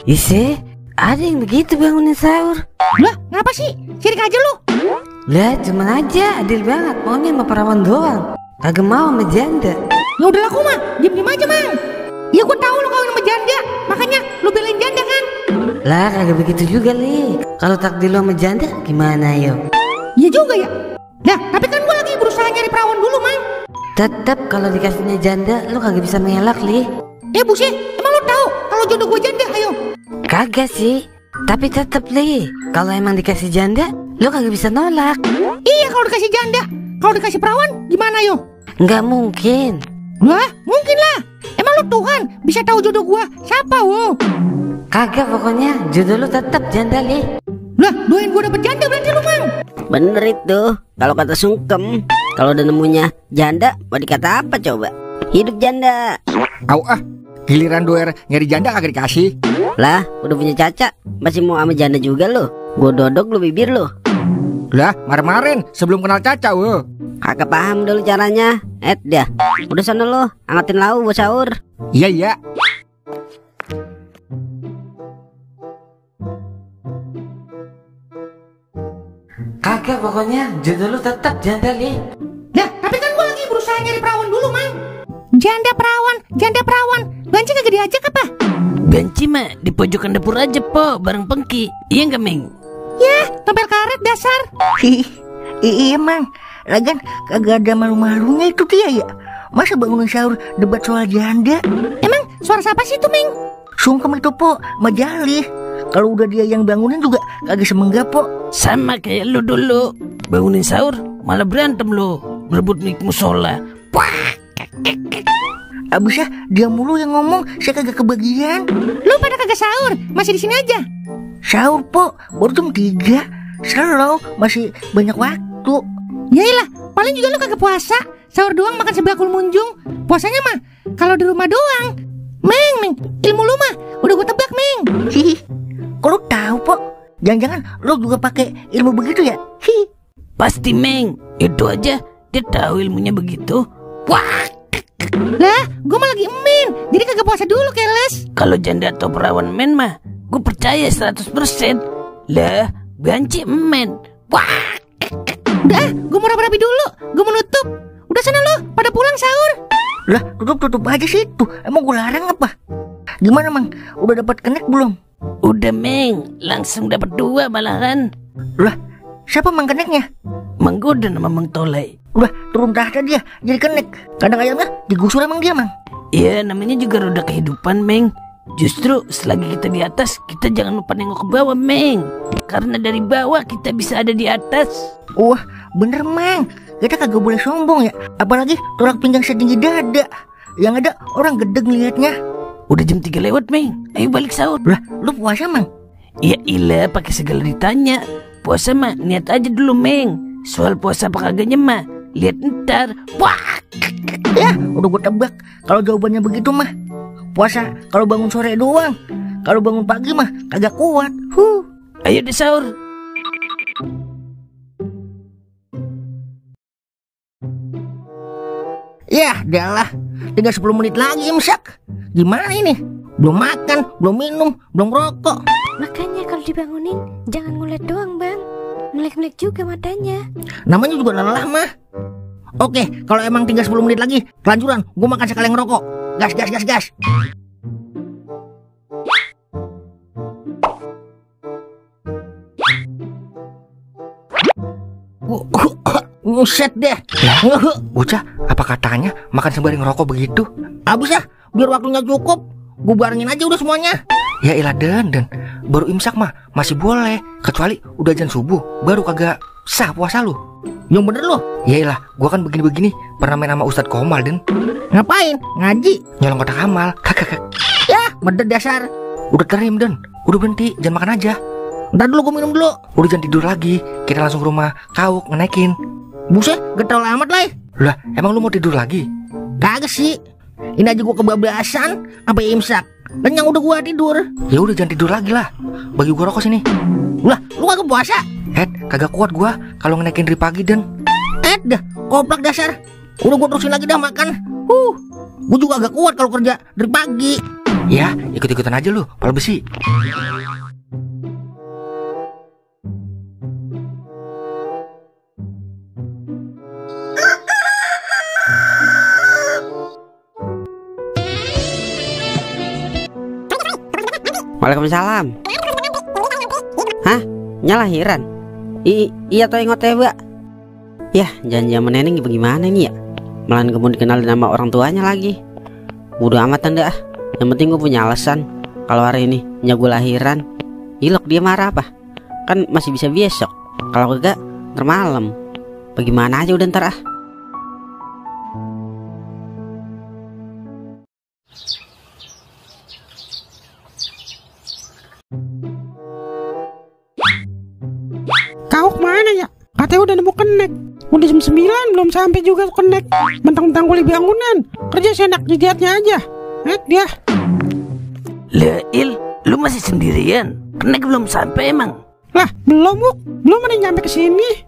Ise, ada yang begitu bangunin sahur. Lah, ngapa sih? Sirik aja lu. Lah, cuman aja adil banget maunya sama perawan doang. Kagak mau sama janda. Ya udah laku mah, diem aja Mang. Ya gua tahu lu kawin sama janda, makanya lu belain janda kan? Lah, kagak begitu juga Li. Kalau takdir lu sama janda gimana yo? Iya juga ya. Nah, tapi kan gua lagi berusaha nyari perawan dulu Mang. Tetep kalau dikasihnya janda lu kagak bisa ngelak Li. Buset, emang lu tahu kalau jodoh gua janda, ayo. Kagak sih, tapi tetep Li, kalau emang dikasih janda lu kagak bisa nolak. Iya, kalau dikasih janda. Kalau dikasih perawan gimana yo? Nggak mungkin. Lah, mungkin lah. Emang lu Tuhan bisa tahu jodoh gua siapa, wo? Kagak, pokoknya jodoh lu tetap janda Li. Lah, doain gua dapet janda berarti lu Mang. Bener itu. Kalau kata Sungkem, kalau udah nemunya janda, mau dikata apa coba? Hidup janda. Au giliran doer nyari janda kagak dikasih. Lah, udah punya caca, masih mau sama janda juga lu? Gua dodok lu bibir lu. Lah, kemarin sebelum kenal Caca, wo. Kagak paham dulu caranya. Dah, udah sana lu, angetin lau buat sahur. Iya. Kagak, pokoknya jodoh lu tetap janda Li. Nah, tapi kan gua lagi berusaha nyari perawan dulu, Mang. Janda perawan. Banci kagak diajak apa? Banci mah di pojokan dapur aja po, bareng Pengki. Iya nggak Meng? Ya, tempel karet dasar. Iya Mang, lagian kagak ada malu-malunya itu dia ya. Masa bangunin sahur debat soal janda? Emang suara siapa sih itu Meng? Sungkem itu po, Majali. Kalau udah dia yang bangunin juga kagak semenggak po. Sama kayak lu dulu, bangunin sahur malah berantem lu, berebut mic musola. Abisnya dia mulu yang ngomong, saya kagak kebagian. Lu pada kagak sahur, masih di sini aja. Sahur po, baru jam 3. Slow, masih banyak waktu. Yailah, paling juga lu kagak puasa. Sahur doang makan sebakul munjung. Puasanya mah kalau di rumah doang. Meng, ilmu lu mah udah gue tebak Meng. Kok lu tahu po? Jangan-jangan lu juga pakai ilmu begitu ya? Pasti Meng, itu aja dia tahu ilmunya begitu. Wah. Lah, gue mah lagi emin, jadi kagak puasa dulu keles. Kalau janda atau perawan men mah, gue percaya 100%. Lah, Banci men. Wah. Udah, gue mau rapi dulu, gue mau nutup. Udah sana lo, pada pulang sahur. Lah, tutup aja situ. Emang gue larang apa? Gimana Mang? Udah dapat connect belum? Udah Meng, langsung dapat 2 malahan. Lah, siapa Mang connectnya? Mang Goden sama Mang Tolai. Udah turun tahta dia, jadi connect. Kadang ayamnya digusur emang dia Mang. Iya, namanya juga roda kehidupan Meng. Justru selagi kita di atas, kita jangan lupa nengok ke bawah Meng. Karena dari bawah kita bisa ada di atas. Wah, bener Mang. Kita kagak boleh sombong ya. Apalagi tulang pinggang setinggi dada. Yang ada orang gedeg ngeliatnya. Udah jam 3 lewat Meng, ayo balik sahur. Lah, lu puasa Mang? Ya ilah, pakai segala ditanya. Puasa mah niat aja dulu Meng. Soal puasa apa kagaknya mah lihat ntar. Wah. Ya, udah gue tebak. Kalau jawabannya begitu mah puasa kalau bangun sore doang. Kalau bangun pagi mah kagak kuat. Ayo deh sahur. Ya, udahlah. Tinggal 10 menit lagi imsak. Gimana ini? Belum makan, belum minum, belum rokok. Makanya kalau dibangunin jangan ngulet doang Bang, melek-melek juga matanya. Namanya juga lelah mah. Oke, kalau emang tinggal 10 menit lagi kelanjuran, gue makan sekali ngerokok. Gas. Buset deh. Bocah, apa katanya makan sembari ngerokok begitu? Habis ya, biar waktunya cukup, gue barengin aja udah semuanya. Ya ilah Den, baru imsak mah masih boleh, kecuali udah azan subuh, baru kagak sah puasa lu. Yang bener lu. Ya ilah, gua kan begini-begini pernah main sama Ustadz Komal Den. Ngapain? Ngaji? Nyolong kotak amal. Kakak. Ya, bener dasar. Udah terim Den, udah berhenti, jangan makan aja. Ntar dulu gue minum dulu. Udah jangan tidur lagi, kita langsung ke rumah Kauk ngenaikin. Buset, getol amat lah. Lah, emang lu mau tidur lagi? Kagak sih. Ini aja gue kebablasan sampai imsak. Dan yang udah gue tidur. Ya udah jangan tidur lagi lah. Bagi gua rokok sini. Lah, lu kagak puasa? Kagak kuat gua kalau ngenaikin dari pagi Den. Dah, koplak dasar. Udah gue terusin lagi dah makan. Gue juga agak kuat kalau kerja dari pagi. Ya, ikut-ikutan aja lu, pal besi. Waalaikumsalam. Hah? Nyalahiran? Iya toh ingot ya, Mbak. Yah, janji sama neneng bagaimana nih ya? Malah kamu dikenalin nama orang tuanya lagi. Udah amat anda. Yang penting gue punya alasan. Kalau hari ini gue lahiran. Ilok dia marah apa? Kan masih bisa besok. Kalau kagak ntar malam. Bagaimana aja udah ntar ah. Kau kemana ya? Katanya udah nemu kenek. Udah jam 9 belum sampai juga kenek. Mentang-mentang kuli bangunan. Kerja seenak jidatnya aja. Dia. Lail, lu masih sendirian? Kenek belum sampai emang? Lah, belum Buk. Belum ada nyampe ke sini.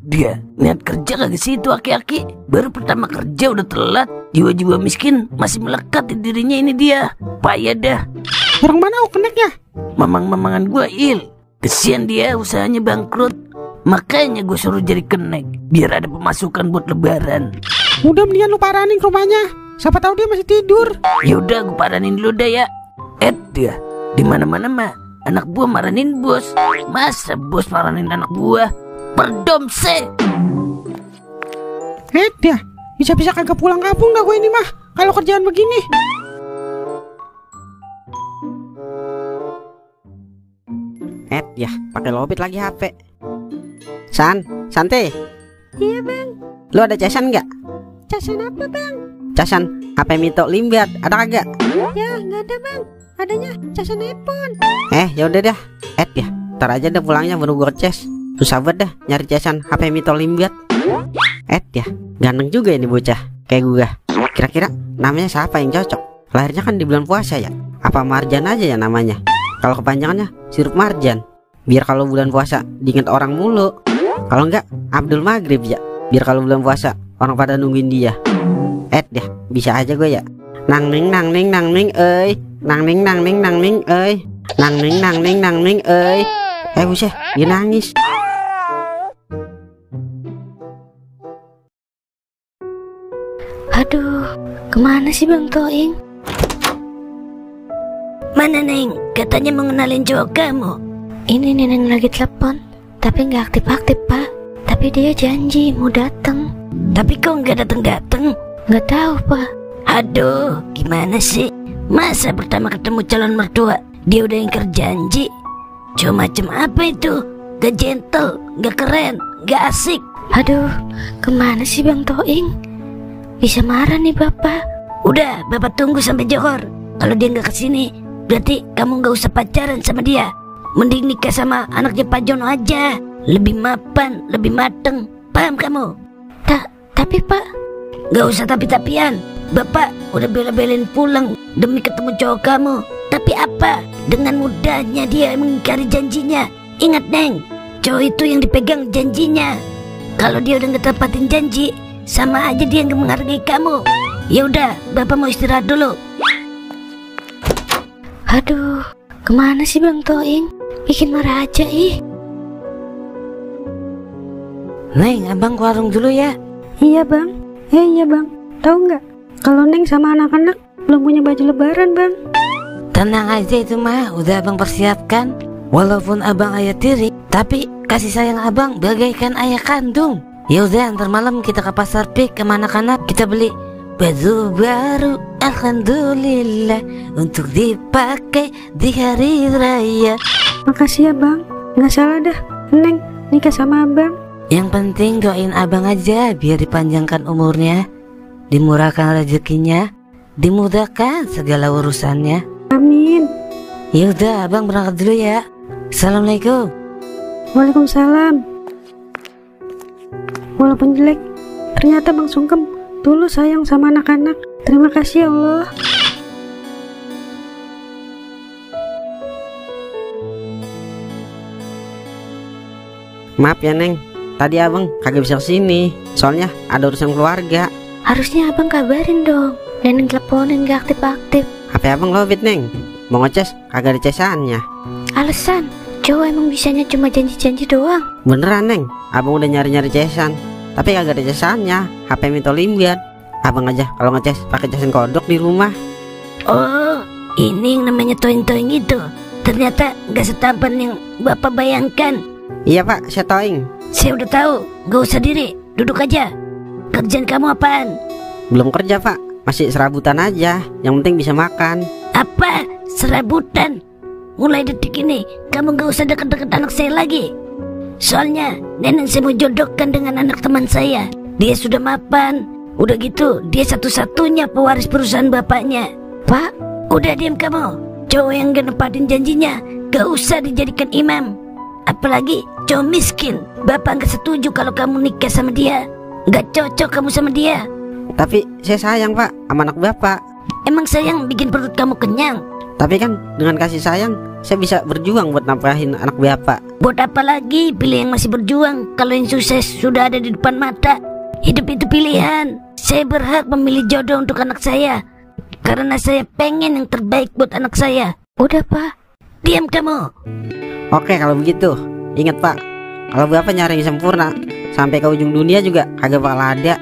Dia niat kerja kagak sih itu aki-aki. Baru pertama kerja udah telat. Jiwa-jiwa miskin masih melekat di dirinya ini dia. Payah dah. Orang mana keneknya? Mamang-mamangan gua Il. Kesian dia usahanya bangkrut. Makanya gue suruh jadi kenek biar ada pemasukan buat lebaran. Udah mendingan lu paranin ke rumahnya. Siapa tahu dia masih tidur. Yaudah gue paranin dulu dah ya. Dia di mana-mana mah anak buah maranin bos. Masa bos maranin anak buah? Perdomse. Dia bisa-bisa kagak pulang kampung dah gue ini mah kalau kerjaan begini. Ya pakai lobit lagi HP. Santai. Iya bang. Lu ada casan nggak? Casan apa bang? Casan HP Mito Limbat ada kagak? Ya nggak ada bang. Adanya casan iPhone. Ya udah dah. Ya ntar aja dah pulangnya baru gua ngecas. Susah banget dah nyari casan HP Mito Limbat. Ya ganteng juga ini bocah kayak gua. Kira-kira namanya siapa yang cocok? Lahirnya kan di bulan puasa ya. Apa Marjan aja ya namanya? Kalau kepanjangannya Sirup Marjan. Biar kalau bulan puasa diinget orang mulu. Kalau enggak Abdul Maghrib ya. Biar kalau bulan puasa orang pada nungguin dia. Ya bisa aja gue ya. Nang ning nang ning nang ning euy. Nang ning nang ning nang ning euy. Nang ning nang ning nang ning euy. Buset, dia nangis. Aduh, kemana sih Bang Toing? Mana Neng? Katanya mau ngenalin cowok kamu. Ini Neneng lagi telepon, tapi nggak aktif-aktif Pak. Tapi dia janji mau datang. Tapi kok nggak datang-datang? Nggak tahu Pak. Aduh, gimana sih? Masa pertama ketemu calon mertua dia udah ingkar janji? Cuma macam apa itu? Gak gentle, gak keren, gak asik. Aduh, kemana sih Bang Toing? Bisa marah nih Bapak. Udah, Bapak tunggu sampai Johor. Kalau dia nggak kesini, berarti kamu nggak usah pacaran sama dia. Mending nikah sama anaknya Pak Jono aja. Lebih mapan, lebih mateng. Paham kamu? Tapi Pak, nggak usah tapi-tapian. Bapak udah bela-belain pulang demi ketemu cowok kamu. Tapi apa? Dengan mudahnya dia mengingkari janjinya. Ingat Neng, cowok itu yang dipegang janjinya. Kalau dia udah nggak tepatin janji, sama aja dia nggak menghargai kamu. Ya udah, Bapak mau istirahat dulu. Aduh, kemana sih Bang Toing? Bikin marah aja ih. Neng, abang ke warung dulu ya. Iya bang. Iya bang. Tahu nggak? Kalau Neng sama anak-anak belum punya baju lebaran bang. Tenang aja itu mah, udah abang persiapkan. Walaupun abang ayah tiri, Tapi kasih sayang abang bagaikan ayah kandung. Yaudah, ntar malam kita ke pasar pik ke anak-anak, kita beli baju baru, alhamdulillah, untuk dipakai di hari raya. Makasih ya bang, nggak salah dah Neng nikah sama abang. Yang penting doain abang aja biar dipanjangkan umurnya, dimurahkan rezekinya, dimudahkan segala urusannya. Amin. Yaudah, abang berangkat dulu ya. Assalamualaikum. Waalaikumsalam. Walaupun jelek, ternyata Bang Sungkem tulus sayang sama anak-anak. Terima kasih ya Allah. Maaf ya Neng, tadi abang kagak bisa kesini, soalnya ada urusan keluarga. Harusnya abang kabarin dong. Neneng teleponin gak aktif-aktif. HP abang lobit Neng, mau ngecas kagak ada cesannya. Alasan, cowok emang bisanya cuma janji-janji doang. Beneran Neng, abang udah nyari-nyari cesan, tapi kagak ada cesannya. HP minta limbat. Abang aja kalau ngecas pakai cesan kodok di rumah. Oh, ini yang namanya toing-toing itu. Ternyata gak setampan yang bapak bayangkan. Iya pak, saya toing. Saya udah tahu, gak usah diri, duduk aja. Kerjaan kamu apaan? Belum kerja pak, masih serabutan aja. Yang penting bisa makan. Apa? Serabutan? Mulai detik ini kamu gak usah deket-deket anak saya lagi. Soalnya nenek saya mau jodohkan dengan anak teman saya. Dia sudah mapan. Udah gitu dia satu-satunya pewaris perusahaan bapaknya. Pak, udah diam kamu. Cowok yang gak nepatin janjinya gak usah dijadikan imam. Apalagi cowok miskin. Bapak gak setuju kalau kamu nikah sama dia. Gak cocok kamu sama dia. Tapi saya sayang pak sama anak bapak. Emang sayang bikin perut kamu kenyang? Tapi kan dengan kasih sayang saya bisa berjuang buat nampahin anak bapak. Buat apa lagi pilih yang masih berjuang kalau yang sukses sudah ada di depan mata? Hidup itu pilihan. Saya berhak memilih jodoh untuk anak saya karena saya pengen yang terbaik buat anak saya. Udah pak, diam kamu. Oke kalau begitu, ingat pak, kalau bapak nyari yang sempurna sampai ke ujung dunia juga kagak bakal ada.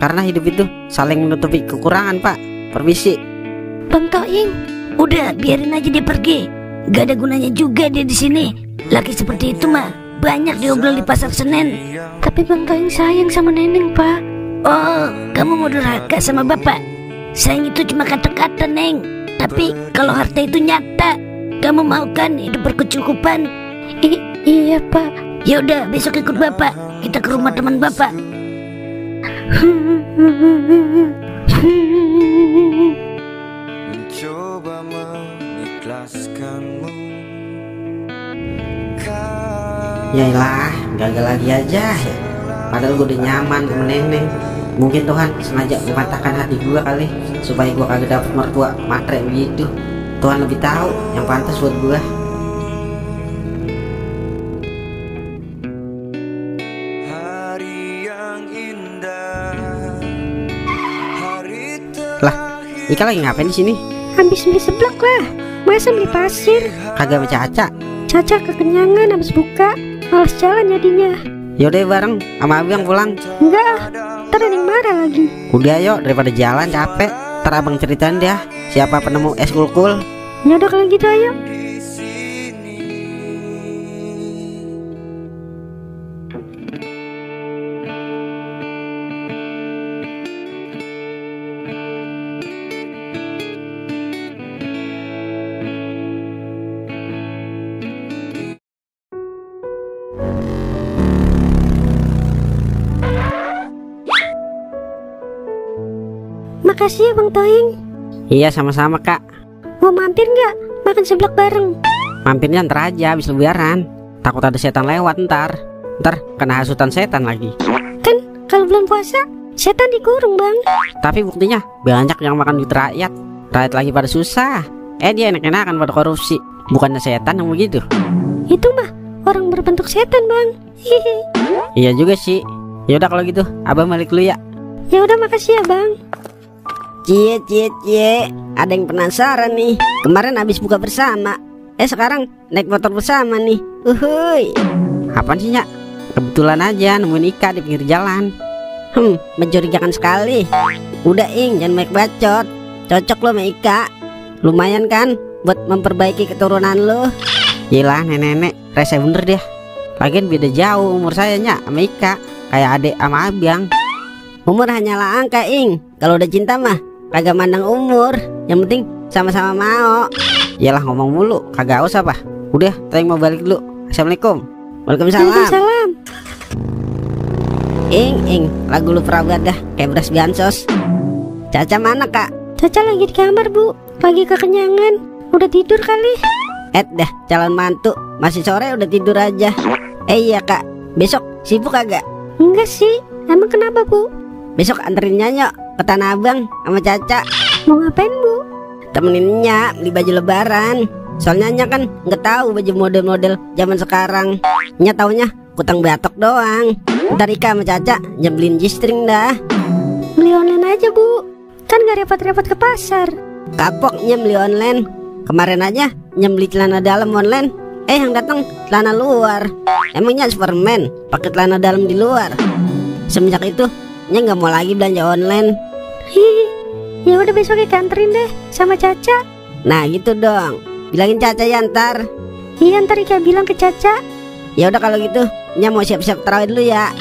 Karena hidup itu saling menutupi kekurangan pak. Permisi. Bang Toing, udah biarin aja dia pergi. Gak ada gunanya juga dia di sini. Laki seperti itu mah banyak diobrol di pasar Senen. Tapi Bang Toing sayang sama Neneng, Pak. Oh, kamu mau durhaka sama bapak? Sayang itu cuma kata-kata, Neng. Tapi kalau harta itu nyata, kamu mau kan hidup berkecukupan? Iya, Pak. Ya udah, besok ikut bapak. Kita ke rumah teman bapak. Mencoba mengikhlaskanmu. Yaelah, gagal lagi aja ya. Padahal gue udah nyaman sama Neneng. Mungkin Tuhan sengaja mematahkan hati gue kali supaya gue kagak dapet mertua matre begitu. Tuhan lebih tahu yang pantas buat gue. Lah, Ika lagi ngapain di sini? Habis beli seblak lah. Masa beli pasir? Kagak baca Caca. Caca kekenyangan habis buka. Malas jalan jadinya. Yaudah bareng sama abang pulang. Enggak, ntar ada yang marah lagi. Udah yuk, daripada jalan capek. Ntar abang ceritain deh siapa penemu es kulkul. Yaudah kalau gitu ayo. Makasih ya Bang Toing. Iya sama-sama kak. Mau mampir nggak? Makan seblak bareng. Mampirnya ntar aja habis lebaran. Takut ada setan lewat ntar. Ntar kena hasutan setan lagi. Kan kalau bulan puasa setan dikurung bang. Tapi buktinya banyak yang makan duit rakyat. Rakyat lagi pada susah. Dia enak-enakan pada korupsi. Bukannya setan yang begitu. Itu mah orang berbentuk setan bang. Iya juga sih. Yaudah kalau gitu abang balik dulu ya. Ya udah makasih ya bang. Cie, ada yang penasaran nih. Kemarin habis buka bersama, sekarang naik motor bersama nih. Uhuy. Apaan sih Nyak? Kebetulan aja nemuin Ika di pinggir jalan. Mencurigakan sekali. Udah Ing, jangan banyak bacot. Cocok lo sama Ika. Lumayan kan buat memperbaiki keturunan lo. Yelah nenek-nenek, rese bener dia. Lagian beda jauh umur saya nya sama Ika. Kayak adek sama abang. Umur hanyalah angka, Ing. Kalau udah cinta mah kagak mandang umur. Yang penting sama-sama mau. Yalah ngomong mulu, kagak usah apa. Udah, Teng mau balik dulu. Assalamualaikum. Waalaikumsalam. Waalaikumsalam. Ing, lagu lu perabat dah kayak beras gansos. Caca mana, Kak? Caca lagi di kamar, Bu. Lagi kekenyangan. Udah tidur kali. Dah, calon mantu. Masih sore udah tidur aja. Iya, Kak. Besok sibuk kagak? Enggak sih. Emang kenapa, Bu? Besok anterin Nyanyo ke Tanah Abang sama Caca. Mau ngapain, Bu? Temenin Nya beli baju lebaran. Soalnya Nya kan nggak tahu baju model-model zaman sekarang. Nya taunya kutang batok doang. Ntar Ika sama Caca nyebelin G-string dah. Beli online aja, Bu. Kan gak repot-repot ke pasar. Kapok Nya beli online. Kemarin aja Nya beli celana dalam online. Yang datang celana luar. Emangnya Superman pakai celana dalam di luar. Semenjak itu Nya nggak mau lagi belanja online. Ya udah besok kita anterin deh sama Caca. Nah gitu dong. Bilangin Caca ya ntar. Iya ntar Ika bilang ke Caca. Ya udah kalau gitu Nya mau siap-siap tarawih dulu ya.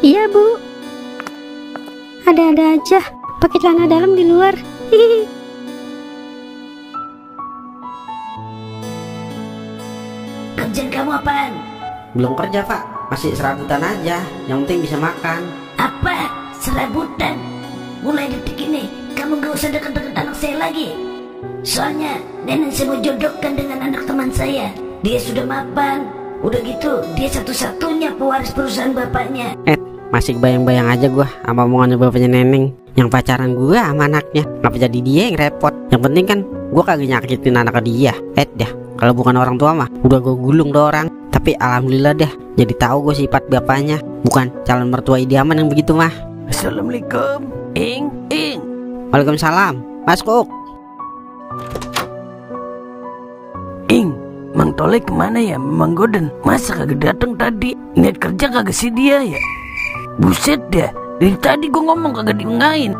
Iya, Bu. Ada-ada aja pakai celana dalam di luar. Kerjaan kamu apaan? Belum kerja, Pak. Masih serabutan aja. Yang penting bisa makan. Apa? Serabutan? Mulai detik ini kamu gak usah deket-deket anak saya lagi. Soalnya nenek saya mau jodohkan dengan anak teman saya. Dia sudah mapan. Udah gitu dia satu-satunya pewaris perusahaan bapaknya. Masih bayang-bayang aja gua sama omongannya bapaknya Neneng. Yang pacaran gua sama anaknya. Ngapa jadi dia yang repot? Yang penting kan gua kagak nyakitin anak dia. Dah, kalau bukan orang tua mah udah gua gulung do orang. Tapi alhamdulillah dah jadi tahu gua sifat bapaknya. Bukan calon mertua idaman yang begitu mah. Assalamualaikum. Ing. Waalaikumsalam. Mas Kuk. Ing, Mang Tole kemana ya? Mang Goden masa kagak datang tadi? Niat kerja kagak sih dia ya? Buset dah, dari tadi gue ngomong kagak diengain.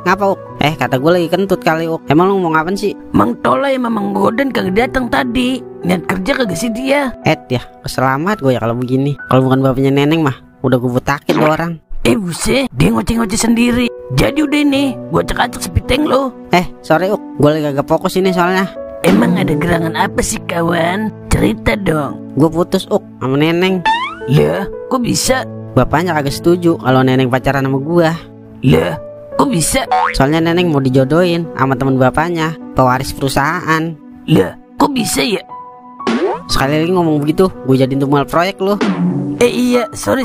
Ngapa Uk? Kata gue lagi kentut kali Uk. Emang lu mau ngapain sih? Mang Tole sama Mang Goden kagak datang tadi. Niat kerja kagak sih dia? Ya, keselamat gue ya kalau begini. Kalau bukan bapaknya Neneng mah udah gue butakin lo orang. Buset, dia ngoceh-ngoceh sendiri. Jadi udah nih, gue acak-acak sepiteng lo. Sorry Uk, gue lagi kagak fokus ini soalnya. Emang ada gerangan apa sih kawan? Cerita dong. Gue putus Uk sama Neneng. Lah, kok bisa? Bapaknya kagak setuju kalau Neneng pacaran sama gua. Lah, kok bisa? Soalnya Neneng mau dijodohin sama teman bapaknya, pewaris perusahaan. Lah, kok bisa ya? Sekali lagi ngomong begitu, gue jadiin tumbal proyek lo. Iya, sorry.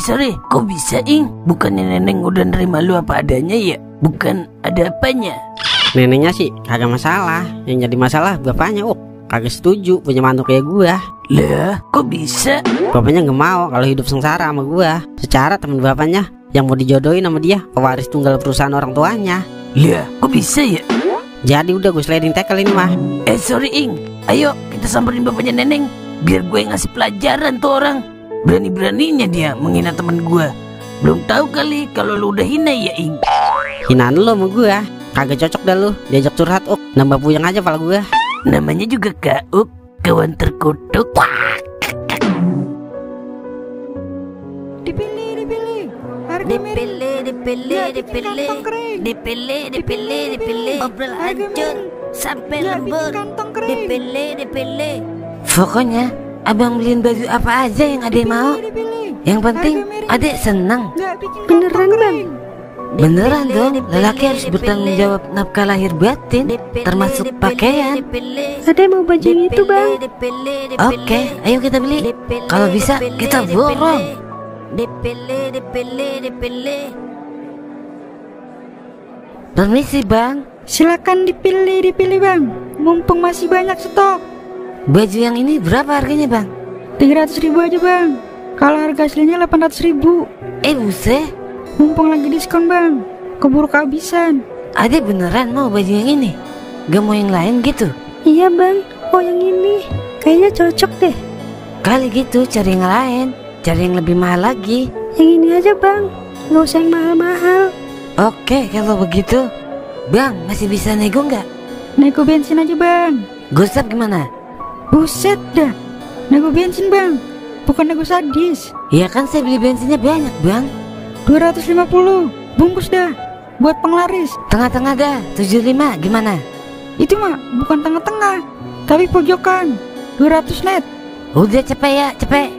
Kok bisa, Ing? Bukannya Neneng udah nerima lu apa adanya ya? Bukan ada apanya? Nenengnya sih kagak masalah. Yang jadi masalah bapaknya kagak setuju punya mantu kayak gua. Lah, kok bisa? Bapaknya nggak mau kalau hidup sengsara sama gua. Secara temen bapaknya yang mau dijodohin sama dia pewaris tunggal perusahaan orang tuanya. Lah, kok bisa ya? Jadi udah gue sliding tackle ini mah. Sorry Ing, ayo kita samperin bapaknya Neneng. Biar gue ngasih pelajaran tuh orang. Berani-beraninya dia menghina temen gue. Belum tahu kali kalau lu udah hina ya Ing. Hinaan lu sama gua kagak cocok dah lu diajak curhat nambah puyeng aja pala gua. Namanya juga Kak kawan terkutuk. Dipilih. Obrol hancur sampai lembur. Dipilih. Pokoknya abang beliin baju apa aja yang adek mau. Yang penting adek senang. Beneran Bang? Beneran dong, lelaki harus bertanggung jawab nafkah lahir batin, termasuk pakaian. Ada mau baju yang itu Bang? Oke, ayo kita beli. Kalau bisa kita borong. Permisi Bang. Silakan dipilih Bang. Mumpung masih banyak stok. Baju yang ini berapa harganya Bang? 300.000 aja Bang. Kalau harga aslinya 800.000. Buset. Mumpung lagi diskon Bang. Keburu kehabisan. Adek beneran mau baju yang ini? Gak mau yang lain gitu? Iya Bang. Oh yang ini kayaknya cocok deh. Kali gitu cari yang lain. Cari yang lebih mahal lagi. Yang ini aja Bang. Gak usah yang mahal-mahal. Oke kalau begitu. Bang masih bisa nego nggak? Nego bensin aja Bang. Gosap gimana? Buset dah. Nego bensin Bang. bukannya gue sadis. Ya kan saya beli bensinnya banyak bang. 250 bungkus dah buat penglaris. Tengah-tengah dah 75 gimana? Itu mah bukan tengah-tengah, tapi pojokan. 200 net. Udah cepet ya, cepet.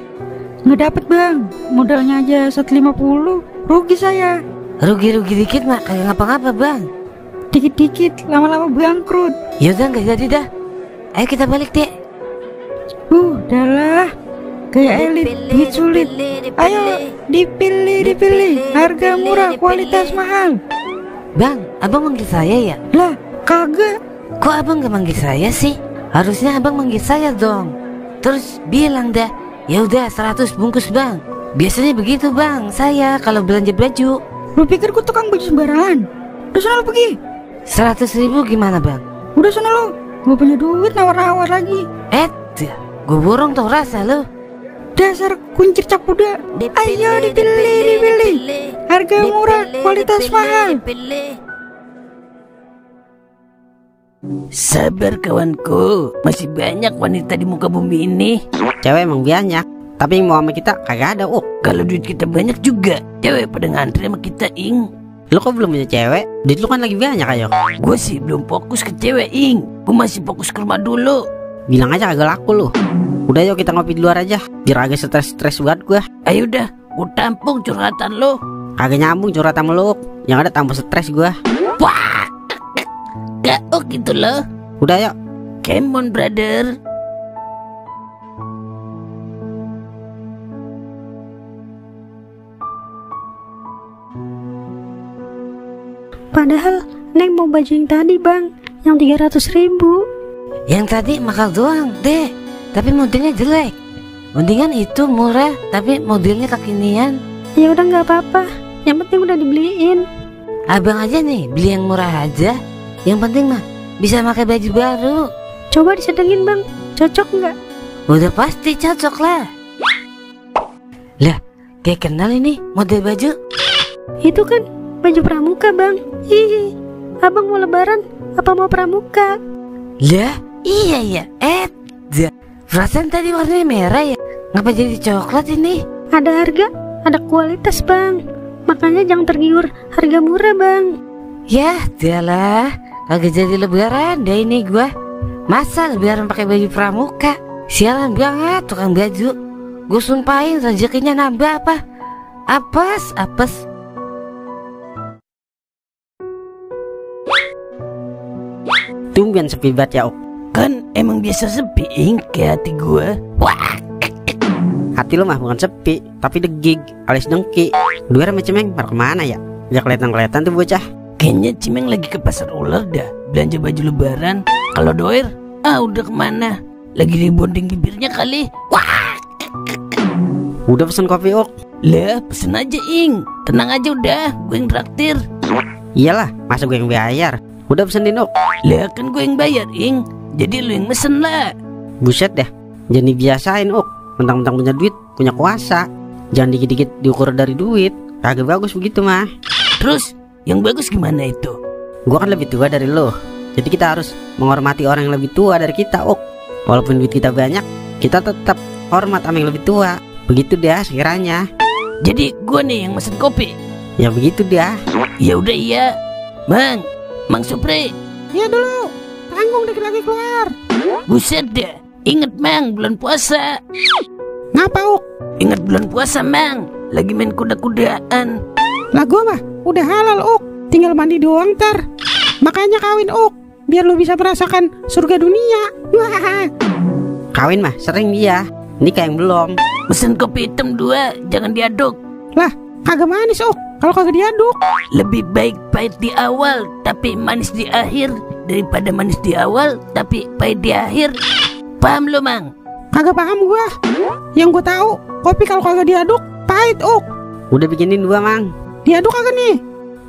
Nggak dapet bang, modalnya aja 150. Rugi saya. Rugi-rugi dikit mah kagak ngapa-ngapa bang. Dikit-dikit lama-lama bangkrut. Yaudah nggak jadi dah. Ayo kita balik deh. Udahlah, kayak elit, duit sulit. Ayo dipilih. Harga murah, kualitas mahal. Bang, abang manggil saya ya? Lah, kagak. Kok abang gak manggil saya sih? Harusnya abang manggil saya dong. Terus bilang dah, ya udah 100 bungkus bang. Biasanya begitu bang, saya kalau belanja baju. Lu pikir gue tukang baju sembarangan? Udah sana lu pergi. 100.000 gimana bang? Udah sana lu, gue punya duit nawar-nawar lagi. Gue borong tuh rasa lo. Dasar kuncir cap kuda. Ayo dipilih. Harga murah, kualitas mahal. Sabar kawanku, masih banyak wanita di muka bumi ini. Cewek emang banyak, tapi yang mau sama kita kagak ada. Kalau duit kita banyak juga, cewek pada ngantri sama kita, Ing. Lu kok belum punya cewek? Duit lu kan lagi banyak ayo. Gue sih belum fokus ke cewek, Ing. Gue masih fokus ke rumah dulu. Bilang aja kagak laku lu. Udah yuk kita ngopi di luar aja, biar agak stres buat gua. Ayo dah, gue tampung curhatan lo. Kagak nyambung curhatan lu. Yang ada tambah stres gua. Wah, gaok gitu loh. Udah yuk. Come on brother. Padahal Neng mau baju yang tadi bang, yang 300.000. Yang tadi mahal doang deh, tapi modelnya jelek. Mendingan itu murah tapi modelnya kekinian. Ya udah nggak apa-apa, yang penting udah dibeliin. Abang aja nih beli yang murah aja. Yang penting mah bisa pakai baju baru. Coba disedengin bang, cocok nggak? Udah pasti cocok lah. Lah, kayak kenal ini model baju. Itu kan baju pramuka bang. Hihi, abang mau lebaran apa mau pramuka? Lah, iya ya. Perasaan tadi warnanya merah ya. Ngapa jadi coklat ini? Ada harga, ada kualitas bang. Makanya jangan tergiur harga murah bang. Yah, dialah. Kagak jadi lebaran deh ini gua. Masa lebaran pakai baju pramuka? Sialan banget tukang baju. Gue sumpahin rezekinya nambah apa? Apes. Tumben sepi banget ya, Kan emang biasa sepi, Ing, kayak hati gue. Wah, hati lu mah bukan sepi, tapi degig alias dengki. Luar sama Cemeng pada kemana ya? Ya kelihatan tuh bocah. Kayaknya Cimeng lagi ke pasar ular dah, belanja baju lebaran. Kalau Doer, udah kemana? Lagi dibonding bibirnya kali. Wah, udah pesen kopi, Lah, pesen aja, Ing. Tenang aja udah, gue yang traktir. Iyalah, masa gue yang bayar? Udah pesenin, Lah, kan gue yang bayar, Ing. Jadi lu yang mesen lah. Buset dah, jangan dibiasain, mentang-mentang punya duit, punya kuasa. Jangan dikit-dikit diukur dari duit. Kagak bagus begitu mah. Terus, yang bagus gimana itu? Gua kan lebih tua dari lo, jadi kita harus menghormati orang yang lebih tua dari kita, Walaupun duit kita banyak, kita tetap hormat sama yang lebih tua. Begitu dah sekiranya. Jadi gua nih yang mesen kopi. Ya begitu dah. Ya udah iya. Mang Supri. Iya dulu, tanggung dikit lagi keluar. Buset dah. Ingat Mang, bulan puasa. Ngapa, Ingat bulan puasa, Mang. Lagi main kuda-kudaan. Lah gua mah udah halal, tinggal mandi doang ntar. Makanya kawin, biar lu bisa merasakan surga dunia. Wah. Kawin mah sering dia, nikah yang belum. Pesen kopi hitam 2, jangan diaduk. Lah, kagak manis, kalau kagak diaduk. Lebih baik pahit di awal tapi manis di akhir daripada manis di awal tapi pahit di akhir. Paham lo, Mang? Kagak paham gua. Yang gua tahu, kopi kalau kagak diaduk pahit, Udah bikinin 2, Mang. Diaduk kagak nih?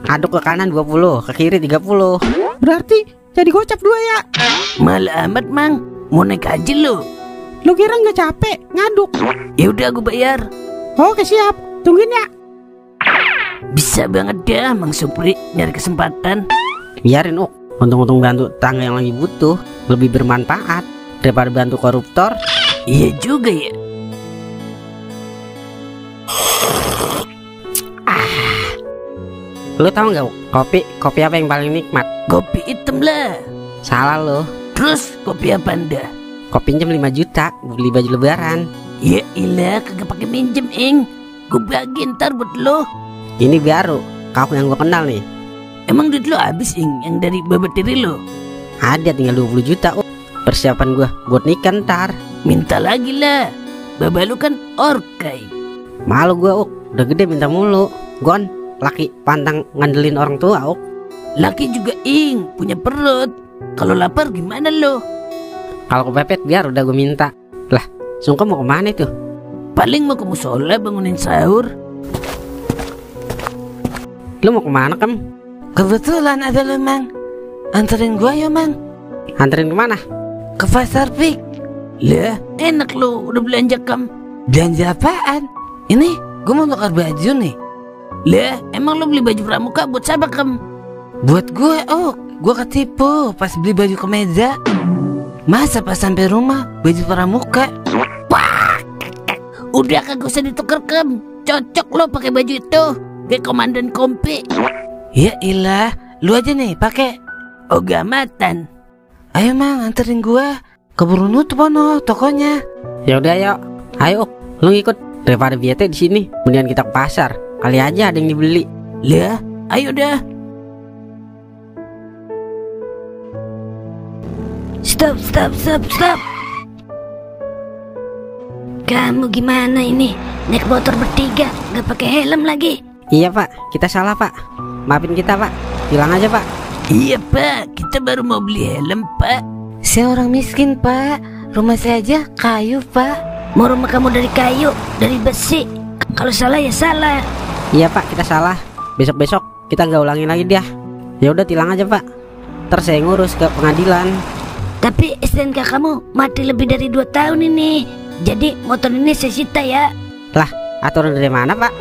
Aduk ke kanan 20, ke kiri 30. Berarti jadi gocap 2 ya? Malah amat, Mang. Mau naik haji lo? Lu kira nggak capek ngaduk? Ya udah, gue bayar. Oke, siap. Tungguin ya. Bisa banget dah Mang Supri nyari kesempatan. Biarin, untung-untung bantu tangga yang lagi butuh, lebih bermanfaat daripada bantu koruptor. Iya juga ya. Lu tahu nggak kopi apa yang paling nikmat? Kopi hitam lah. Salah lo. Terus kopi apa anda? Kopi pinjam 5 juta beli baju lebaran. Ya ilah, kagak pakai minjem, Ing. Gue bagi ntar buat lo. Ini baru, kau yang gua kenal nih. Emang duit lo habis, Ing, yang dari babat tiri lo? Ada tinggal 20 juta. Persiapan gua buat nikah ntar. Minta lagi lah. Baba lu kan orkai. Malu gua, udah gede minta mulu. Gon, laki pantang ngandelin orang tua, Laki juga, Ing, punya perut. Kalau lapar gimana lo? Kalau kepepet biar udah gua minta. Lah, Sungkem mau kemana itu? Paling mau ke musola bangunin sahur. Lu mau kemana, Kem? Kebetulan ada lo, Mang. Anterin gua yuk, Mang. Anterin kemana? Ke pasar Pik. Lah, enak lo, udah belanja, Kem. Belanja apaan? Ini gua mau tukar baju nih. Lah, emang lo beli baju pramuka buat siapa, Kem? Buat gue, gue ketipu pas beli baju kemeja. Masa pas sampai rumah baju pramuka. Wah, udah kagak usah ditukar, Kem. Cocok lo pakai baju itu, kayak komandan kompi. Ya ilah, lu aja nih pakai. Ogamatan. Ayo Mang, anterin gua. Keburu nutup tokonya. Ya udah yuk. Ayo, lu ngikut. Daripada bete di sini, kemudian kita ke pasar. Kali aja ada yang dibeli. Lah, ayo dah. Stop. Kamu gimana ini? Naik motor bertiga, gak pakai helm lagi. Iya Pak, kita salah Pak. Maafin kita Pak, bilang aja Pak. Iya Pak, kita baru mau beli helm Pak. Saya orang miskin Pak, rumah saya aja kayu Pak. Mau rumah kamu dari kayu, dari besi. Kalau salah ya salah. Iya Pak, kita salah. Besok-besok kita nggak ulangin lagi dia. Ya udah tilang aja Pak. Ntar saya ngurus ke pengadilan. Tapi STNK kamu mati lebih dari 2 tahun ini. Jadi motor ini saya sita ya. Lah, aturan dari mana Pak?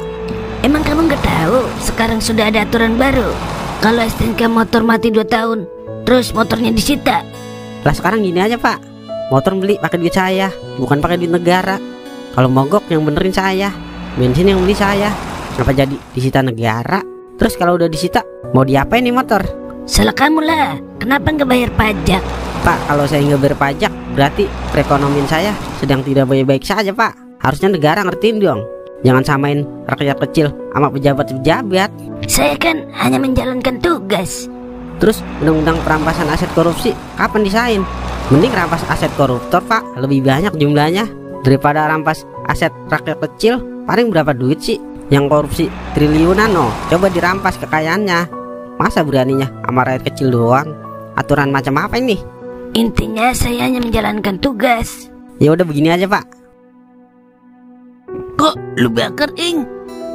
Emang kamu nggak tahu? Sekarang sudah ada aturan baru. Kalau STNK motor mati 2 tahun, terus motornya disita. Lah sekarang gini aja Pak. Motor beli pakai duit saya, bukan pakai duit negara. Kalau mogok yang benerin saya, bensin yang beli saya. Kenapa jadi disita negara? Terus kalau udah disita, mau diapain nih motor? Salah kamu lah. Kenapa nggak bayar pajak? Pak, kalau saya nggak bayar pajak, berarti perekonomian saya sedang tidak baik-baik saja Pak. Harusnya negara ngertiin dong. Jangan samain rakyat kecil sama pejabat-pejabat. Saya kan hanya menjalankan tugas. Terus undang-undang perampasan aset korupsi kapan disain? Mending rampas aset koruptor Pak, lebih banyak jumlahnya. Daripada rampas aset rakyat kecil, paling berapa duit sih? Yang korupsi triliunan coba dirampas kekayaannya. Masa beraninya sama rakyat kecil doang? Aturan macam apa ini? Intinya saya hanya menjalankan tugas. Ya udah begini aja Pak. Kok lu bakar, Ing?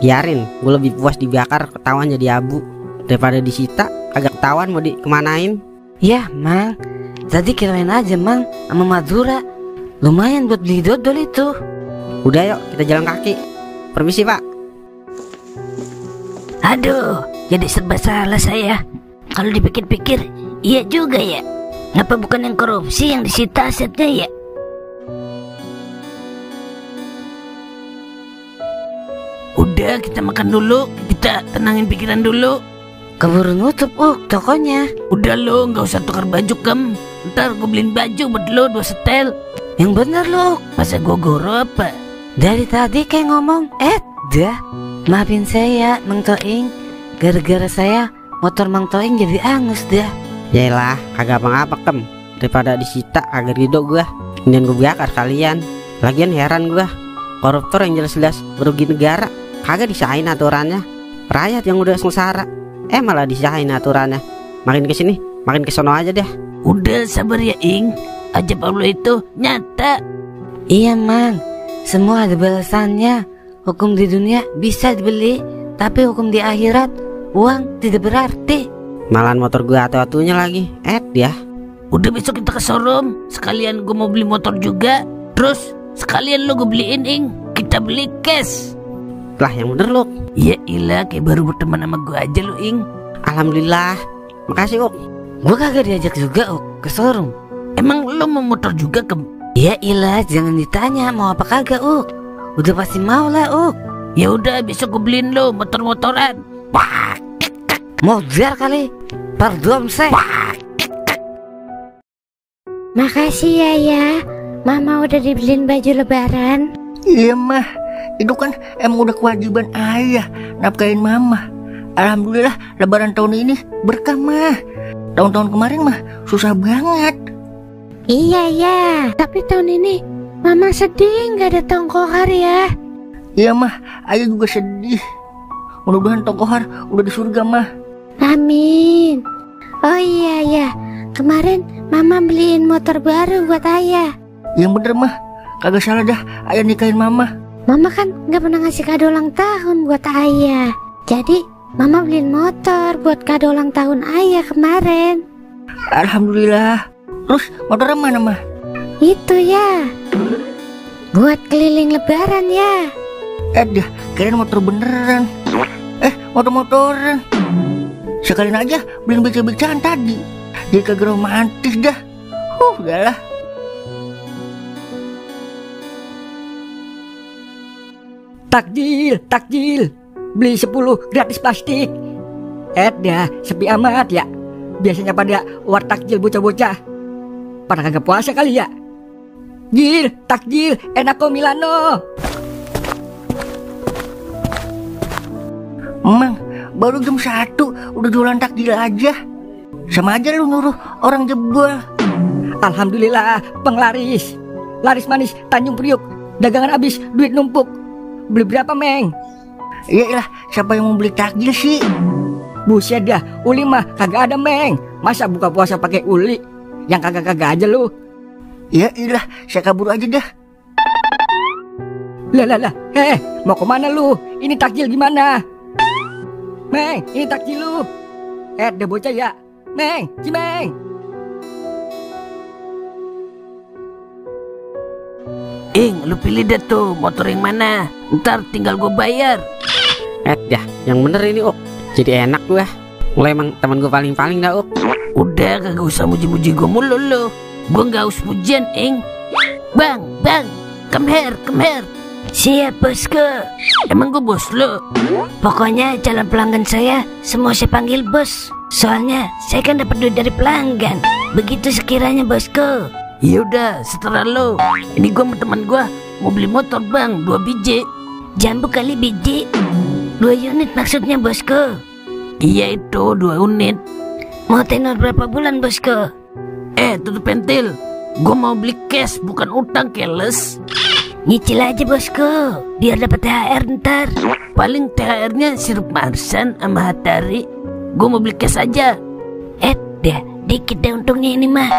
Biarin, gue lebih puas dibakar ketahuan jadi abu daripada disita kagak ketahuan mau dikemanain. Ya Mang, tadi kirain aja Mang sama Madura. Lumayan buat beli dodol itu. Udah yuk kita jalan kaki. Permisi Pak. Aduh, jadi serba salah saya. Kalau dipikir-pikir, iya juga ya. Kenapa bukan yang korupsi yang disita asetnya ya? Udah, kita makan dulu. Kita tenangin pikiran dulu. Keburu nutup tokonya. Udah lo, gak usah tukar baju, Kem. Ntar gue beliin baju buat lo 2 setel. Yang bener lo. Masa gue goro apa? Dari tadi kayak ngomong dah. Maafin saya Mang Toing. Gara-gara saya motor Mang Toing jadi angus dah. Yaelah, kagak apa-apa Kem. Daripada disita kagak ridho gua. Kemudian gue bakar kalian. Lagian heran gua, koruptor yang jelas-jelas merugi negara kagak disain aturannya. Rakyat yang udah sengsara malah disain aturannya. Makin kesini makin kesono aja deh. Udah sabar ya Ing. Ajab Allah itu nyata. Iya Mang, semua ada balasannya. Hukum di dunia bisa dibeli, tapi hukum di akhirat uang tidak berarti. Malahan motor gue atu-atunya lagi ya. Udah besok kita ke showroom. Sekalian gue mau beli motor juga. Terus sekalian lo gue beliin Ing. Kita beli cash. Lah yang bener lo. Ya ilah, kayak baru berteman sama gue aja lo Ing. Alhamdulillah. Makasih Uk. Gue kagak diajak juga ke showroom. Emang lo mau motor juga Kem? Ya ilah, jangan ditanya mau apa kagak Udah pasti mau lah Ya udah besok gue beliin lo motor-motoran. Wah, Modar kali. Pardon, seh. Makasih ya. Mama udah dibeliin baju lebaran. Iya mah, itu kan emang udah kewajiban ayah nafkahin mama. Alhamdulillah lebaran tahun ini berkah mah. Tahun-tahun kemarin mah susah banget. Iya ya, tapi tahun ini Mama sedih nggak ada Tongkohar ya. Iya mah, ayah juga sedih. Mudah-mudahan Tongkohar udah di surga mah. Amin. Oh iya ya, kemarin Mama beliin motor baru buat ayah. Yang bener mah, kagak salah dah ayah nikahin mama. Mama kan nggak pernah ngasih kado ulang tahun buat ayah. Jadi Mama beliin motor buat kado ulang tahun ayah kemarin. Alhamdulillah. Terus motornya mana mah? Itu ya, buat keliling lebaran ya. Dah, kirain motor beneran. Motor-motoran. Sekalian aja beliin beca-becaan tadi. Jadi kagak romantis dah. Udahlah. Takjil. Beli 10 gratis plastik. Dah, sepi amat ya. Biasanya pada war takjil bocah-bocah. Pada kagak puasa kali ya. Takjil, enako Milano. Emang, baru jam 1 udah jualan takjil aja. Sama aja lu nyuruh orang jebol. Alhamdulillah, penglaris. Laris manis Tanjung Priuk. Dagangan habis, duit numpuk. Beli berapa, Meng? Iyalah, siapa yang mau beli takjil sih? Buset dah, uli mah kagak ada, Meng. Masa buka puasa pakai uli? Yang kagak-kagak aja lu. Ya iyalah, saya kabur aja dah. Lah, mau kemana lu? Ini takjil gimana? Meng, ini takjil lu. Dah bocah ya. Meng, Cimeng. Lu pilih dah tuh motor yang mana. Ntar tinggal gue bayar. Dah, yang bener ini, Jadi enak gua. Mulai emang teman gua paling-paling dah, Udah, kagak usah muji-muji gue mulu lu. Gue nggak usah pujian, Bang, come here. Siap, bosku. Emang gue bos lu? Pokoknya calon pelanggan saya semua saya panggil bos. Soalnya saya kan dapat duit dari pelanggan. Begitu sekiranya, bosku. Ya udah, setelah lo. Ini gue sama teman gue mau beli motor, Bang, 2 biji. Jambu kali biji. 2 unit maksudnya, bosku. Iya itu 2 unit. Mau tenor berapa bulan, bosku? Tutup pentil. Gue mau beli cash bukan utang, keles. Nyicil aja, bosku, biar dapat THR ntar. Paling THR-nya sirup Marsan sama Hatari. Gue mau beli cash aja. Dah, dikit deh untungnya ini mah.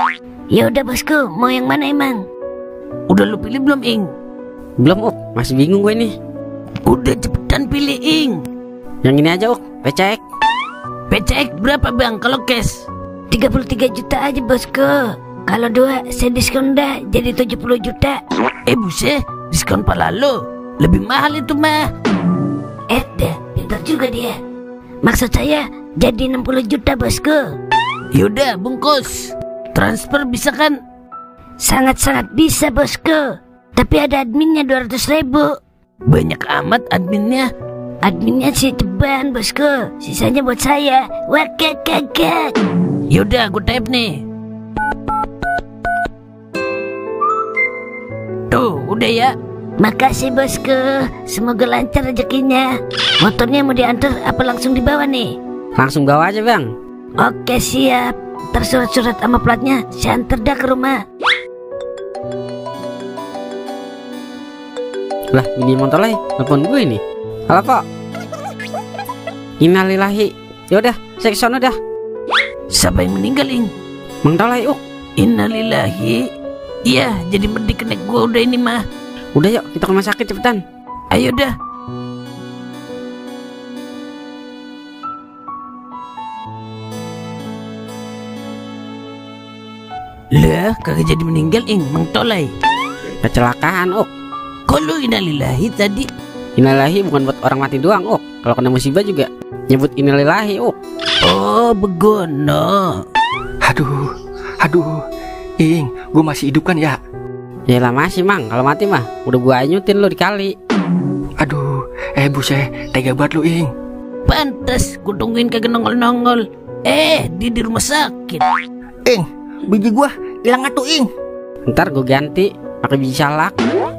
Ya udah, bosku, mau yang mana emang? Udah lu pilih belum, Ing? Belum, masih bingung gue ini. Udah cepetan pilih, Ing. Yang ini aja, PCX. PCX berapa, Bang, kalau cash? 33 juta aja, bosku. Kalau 2 saya diskon dah jadi 70 juta. Buset, diskon pala lo. Lebih mahal itu mah. Dah, pintar juga dia. Maksud saya jadi 60 juta, bosku. Yaudah, bungkus. Transfer bisa kan? Sangat-sangat bisa, bosku. Tapi ada adminnya 200.000. Banyak amat adminnya. Adminnya sih ceban, bosku. Sisanya buat saya. Wah, kakak. Yaudah, gue tap nih. Tuh, udah ya. Makasih, bosku. Semoga lancar rezekinya. Motornya mau diantar apa langsung dibawa nih? Langsung bawa aja, Bang. Oke, siap. Ntar surat-surat sama platnya saya antar dah ke rumah. Lah, ini motor lagi. Telepon gue ini. Halo, Kok. Innalillahi. Yaudah, saya kesana dah. Siapa yang meninggal, Ing? Mang Tolai, Innalillahi. Iya, jadi medik kenek gue udah ini mah. Udah yuk, kita ke rumah sakit cepetan. Ayo dah. Lah, kagak jadi meninggal, Ing, Mang Tolai. Kecelakaan, Kok lu innalillahi tadi? Innalillahi bukan buat orang mati doang, Kalau kena musibah juga nyebut innalillahi, Oh, begono. Aduh, Ing, gue masih hidup kan ya? Yalah masih, Mang. Kalau mati mah udah gue anyutin lu dikali. Aduh, buset, tega banget lu, Ing. Pantes gue tungguin kagak nongol-nongol. Dia di rumah sakit. Ing, biji gua hilang atuh Ing. Ntar gue ganti pakai biji salak.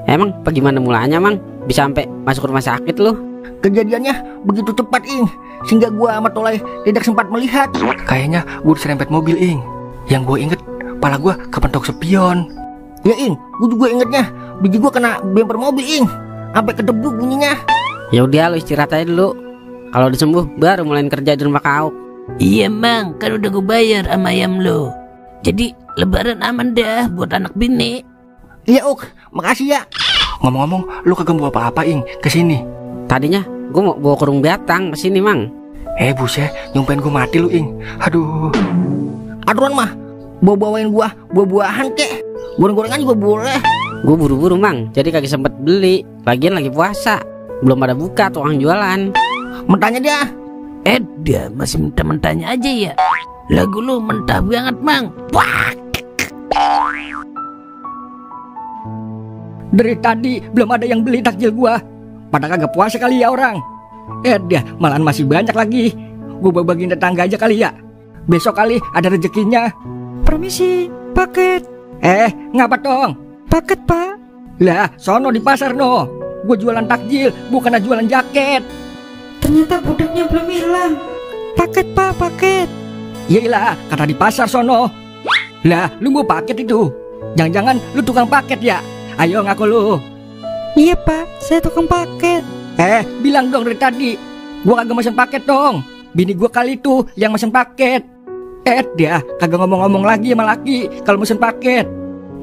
Emang bagaimana mulanya mang? Bisa sampai masuk rumah sakit lu? Kejadiannya begitu cepat Ing, sehingga gua sama Tolai tidak sempat melihat. Kayaknya gue diserempet mobil, Ing. Yang gue inget, pala gue kepentok spion. Ya Ing, gua juga ingetnya biji gua kena bemper mobil Ing, sampai kedebuk bunyinya. Ya udah lu istirahat aja dulu. Kalau udah sembuh baru mulai kerja di rumah kau. Iya mang, kan udah gue bayar sama ayam lo. Jadi lebaran aman dah buat anak bini. Iya Uk, makasih ya. Ngomong-ngomong, lu kagak bawa apa-apa Ing kesini? Tadinya gue mau bawa kerung batang kesini mang. Buset, nyumpain gue mati lu Ing. Aduh. Aduan mah, bawa-bawain gua buah-buahan kek. Goreng-gorengan juga boleh. Gue buru-buru mang, jadi kagak sempet beli. Lagian lagi puasa, belum ada buka tukang jualan. Mentahnya dia. Dah masih mentah-mentahnya aja ya. Lagu lu mentah banget mang. Wah. Dari tadi belum ada yang beli takjil gua. Pada kagak puasa kali ya orang. Dah malahan masih banyak lagi. Gua bagiin tetangga aja kali ya. Besok kali ada rezekinya. Permisi, paket. Ngapa tong? Paket pak. Lah sono di pasar no. Gua jualan takjil, bukan jualan jaket. Ternyata budaknya belum hilang. Paket pak, paket. Iyalah, kata di pasar sono. Lah, lu mau paket itu? Jangan-jangan lu tukang paket ya? Ayo ngaku lu. Iya pak, saya tukang paket. Bilang dong dari tadi. Gua kagak mesen paket dong. Bini gua kali itu yang mesen paket. Dia kagak ngomong-ngomong lagi sama laki kalau mesen paket.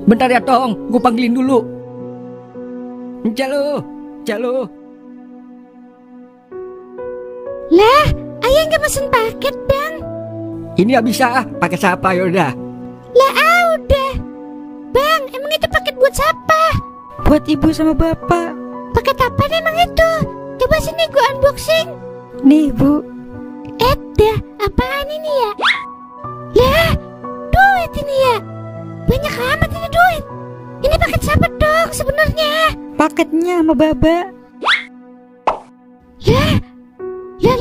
Bentar ya tong, gua panggilin dulu. Calo. Lah, ayah nggak mesen paket bang? Ini ya bisa, pakai siapa yaudah. Lah udah. Bang, emang itu paket buat siapa? Buat ibu sama bapak. Paket apa nih emang itu? Coba sini gua unboxing. Nih bu. Dah, apaan ini ya? Lah, duit ini ya. Banyak amat ini duit. Ini paket siapa dong sebenarnya? Paketnya sama baba.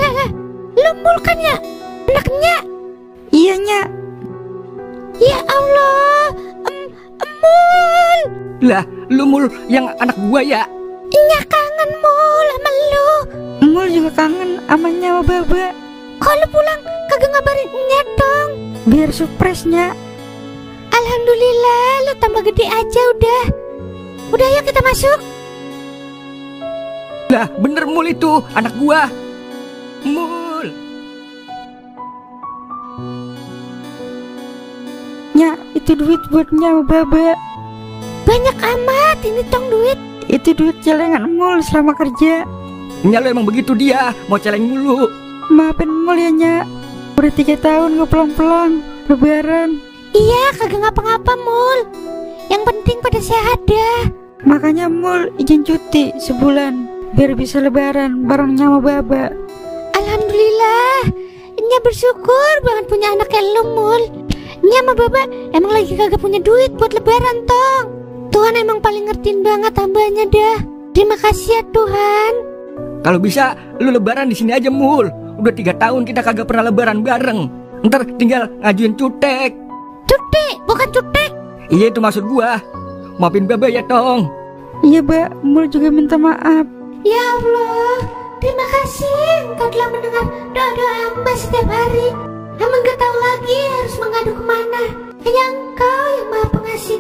Lah, lu mul kan ya? Anaknya? Iya nya. Ya Allah, Mul. Lah, lu Mul yang anak gua ya? Nya kangen Mul sama lu. Mul juga kangen sama nya sama baba. Kalau pulang kagak ngabarin nya dong. Biar surprise-nya. Alhamdulillah, lu tambah gede aja udah. Udah yuk kita masuk. Lah, bener Mul itu anak gua. Mul. Nya, itu duit buatnya sama baba. Banyak amat ini tong duit. Itu duit celengan Mul selama kerja. Nya lu emang begitu dia, mau celeng mulu. Maafin Mul ya nya. Udah 3 tahun gak pulang-pulang lebaran. Iya, kagak ngapa-ngapa Mul. Yang penting pada sehat dah. Makanya Mul izin cuti sebulan biar bisa lebaran barengnya sama baba. Alhamdulillah, Nya bersyukur banget punya anak kayak lu Mul. Nya sama baba emang lagi kagak punya duit buat lebaran tong. Tuhan emang paling ngertiin banget hambanya dah. Terima kasih ya Tuhan. Kalau bisa lu lebaran di sini aja Mul. Udah 3 tahun kita kagak pernah lebaran bareng. Ntar tinggal ngajuin cutek. Cuti, bukan cutek. Iya itu maksud gua. Maafin baba ya tong. Iya ba, Mul juga minta maaf. Ya Allah, terima kasih Engkau telah mendengar doa-doa hamba setiap hari. Hamba gak tahu lagi harus mengadu kemana. Hanya Engkau yang Maha Pengasih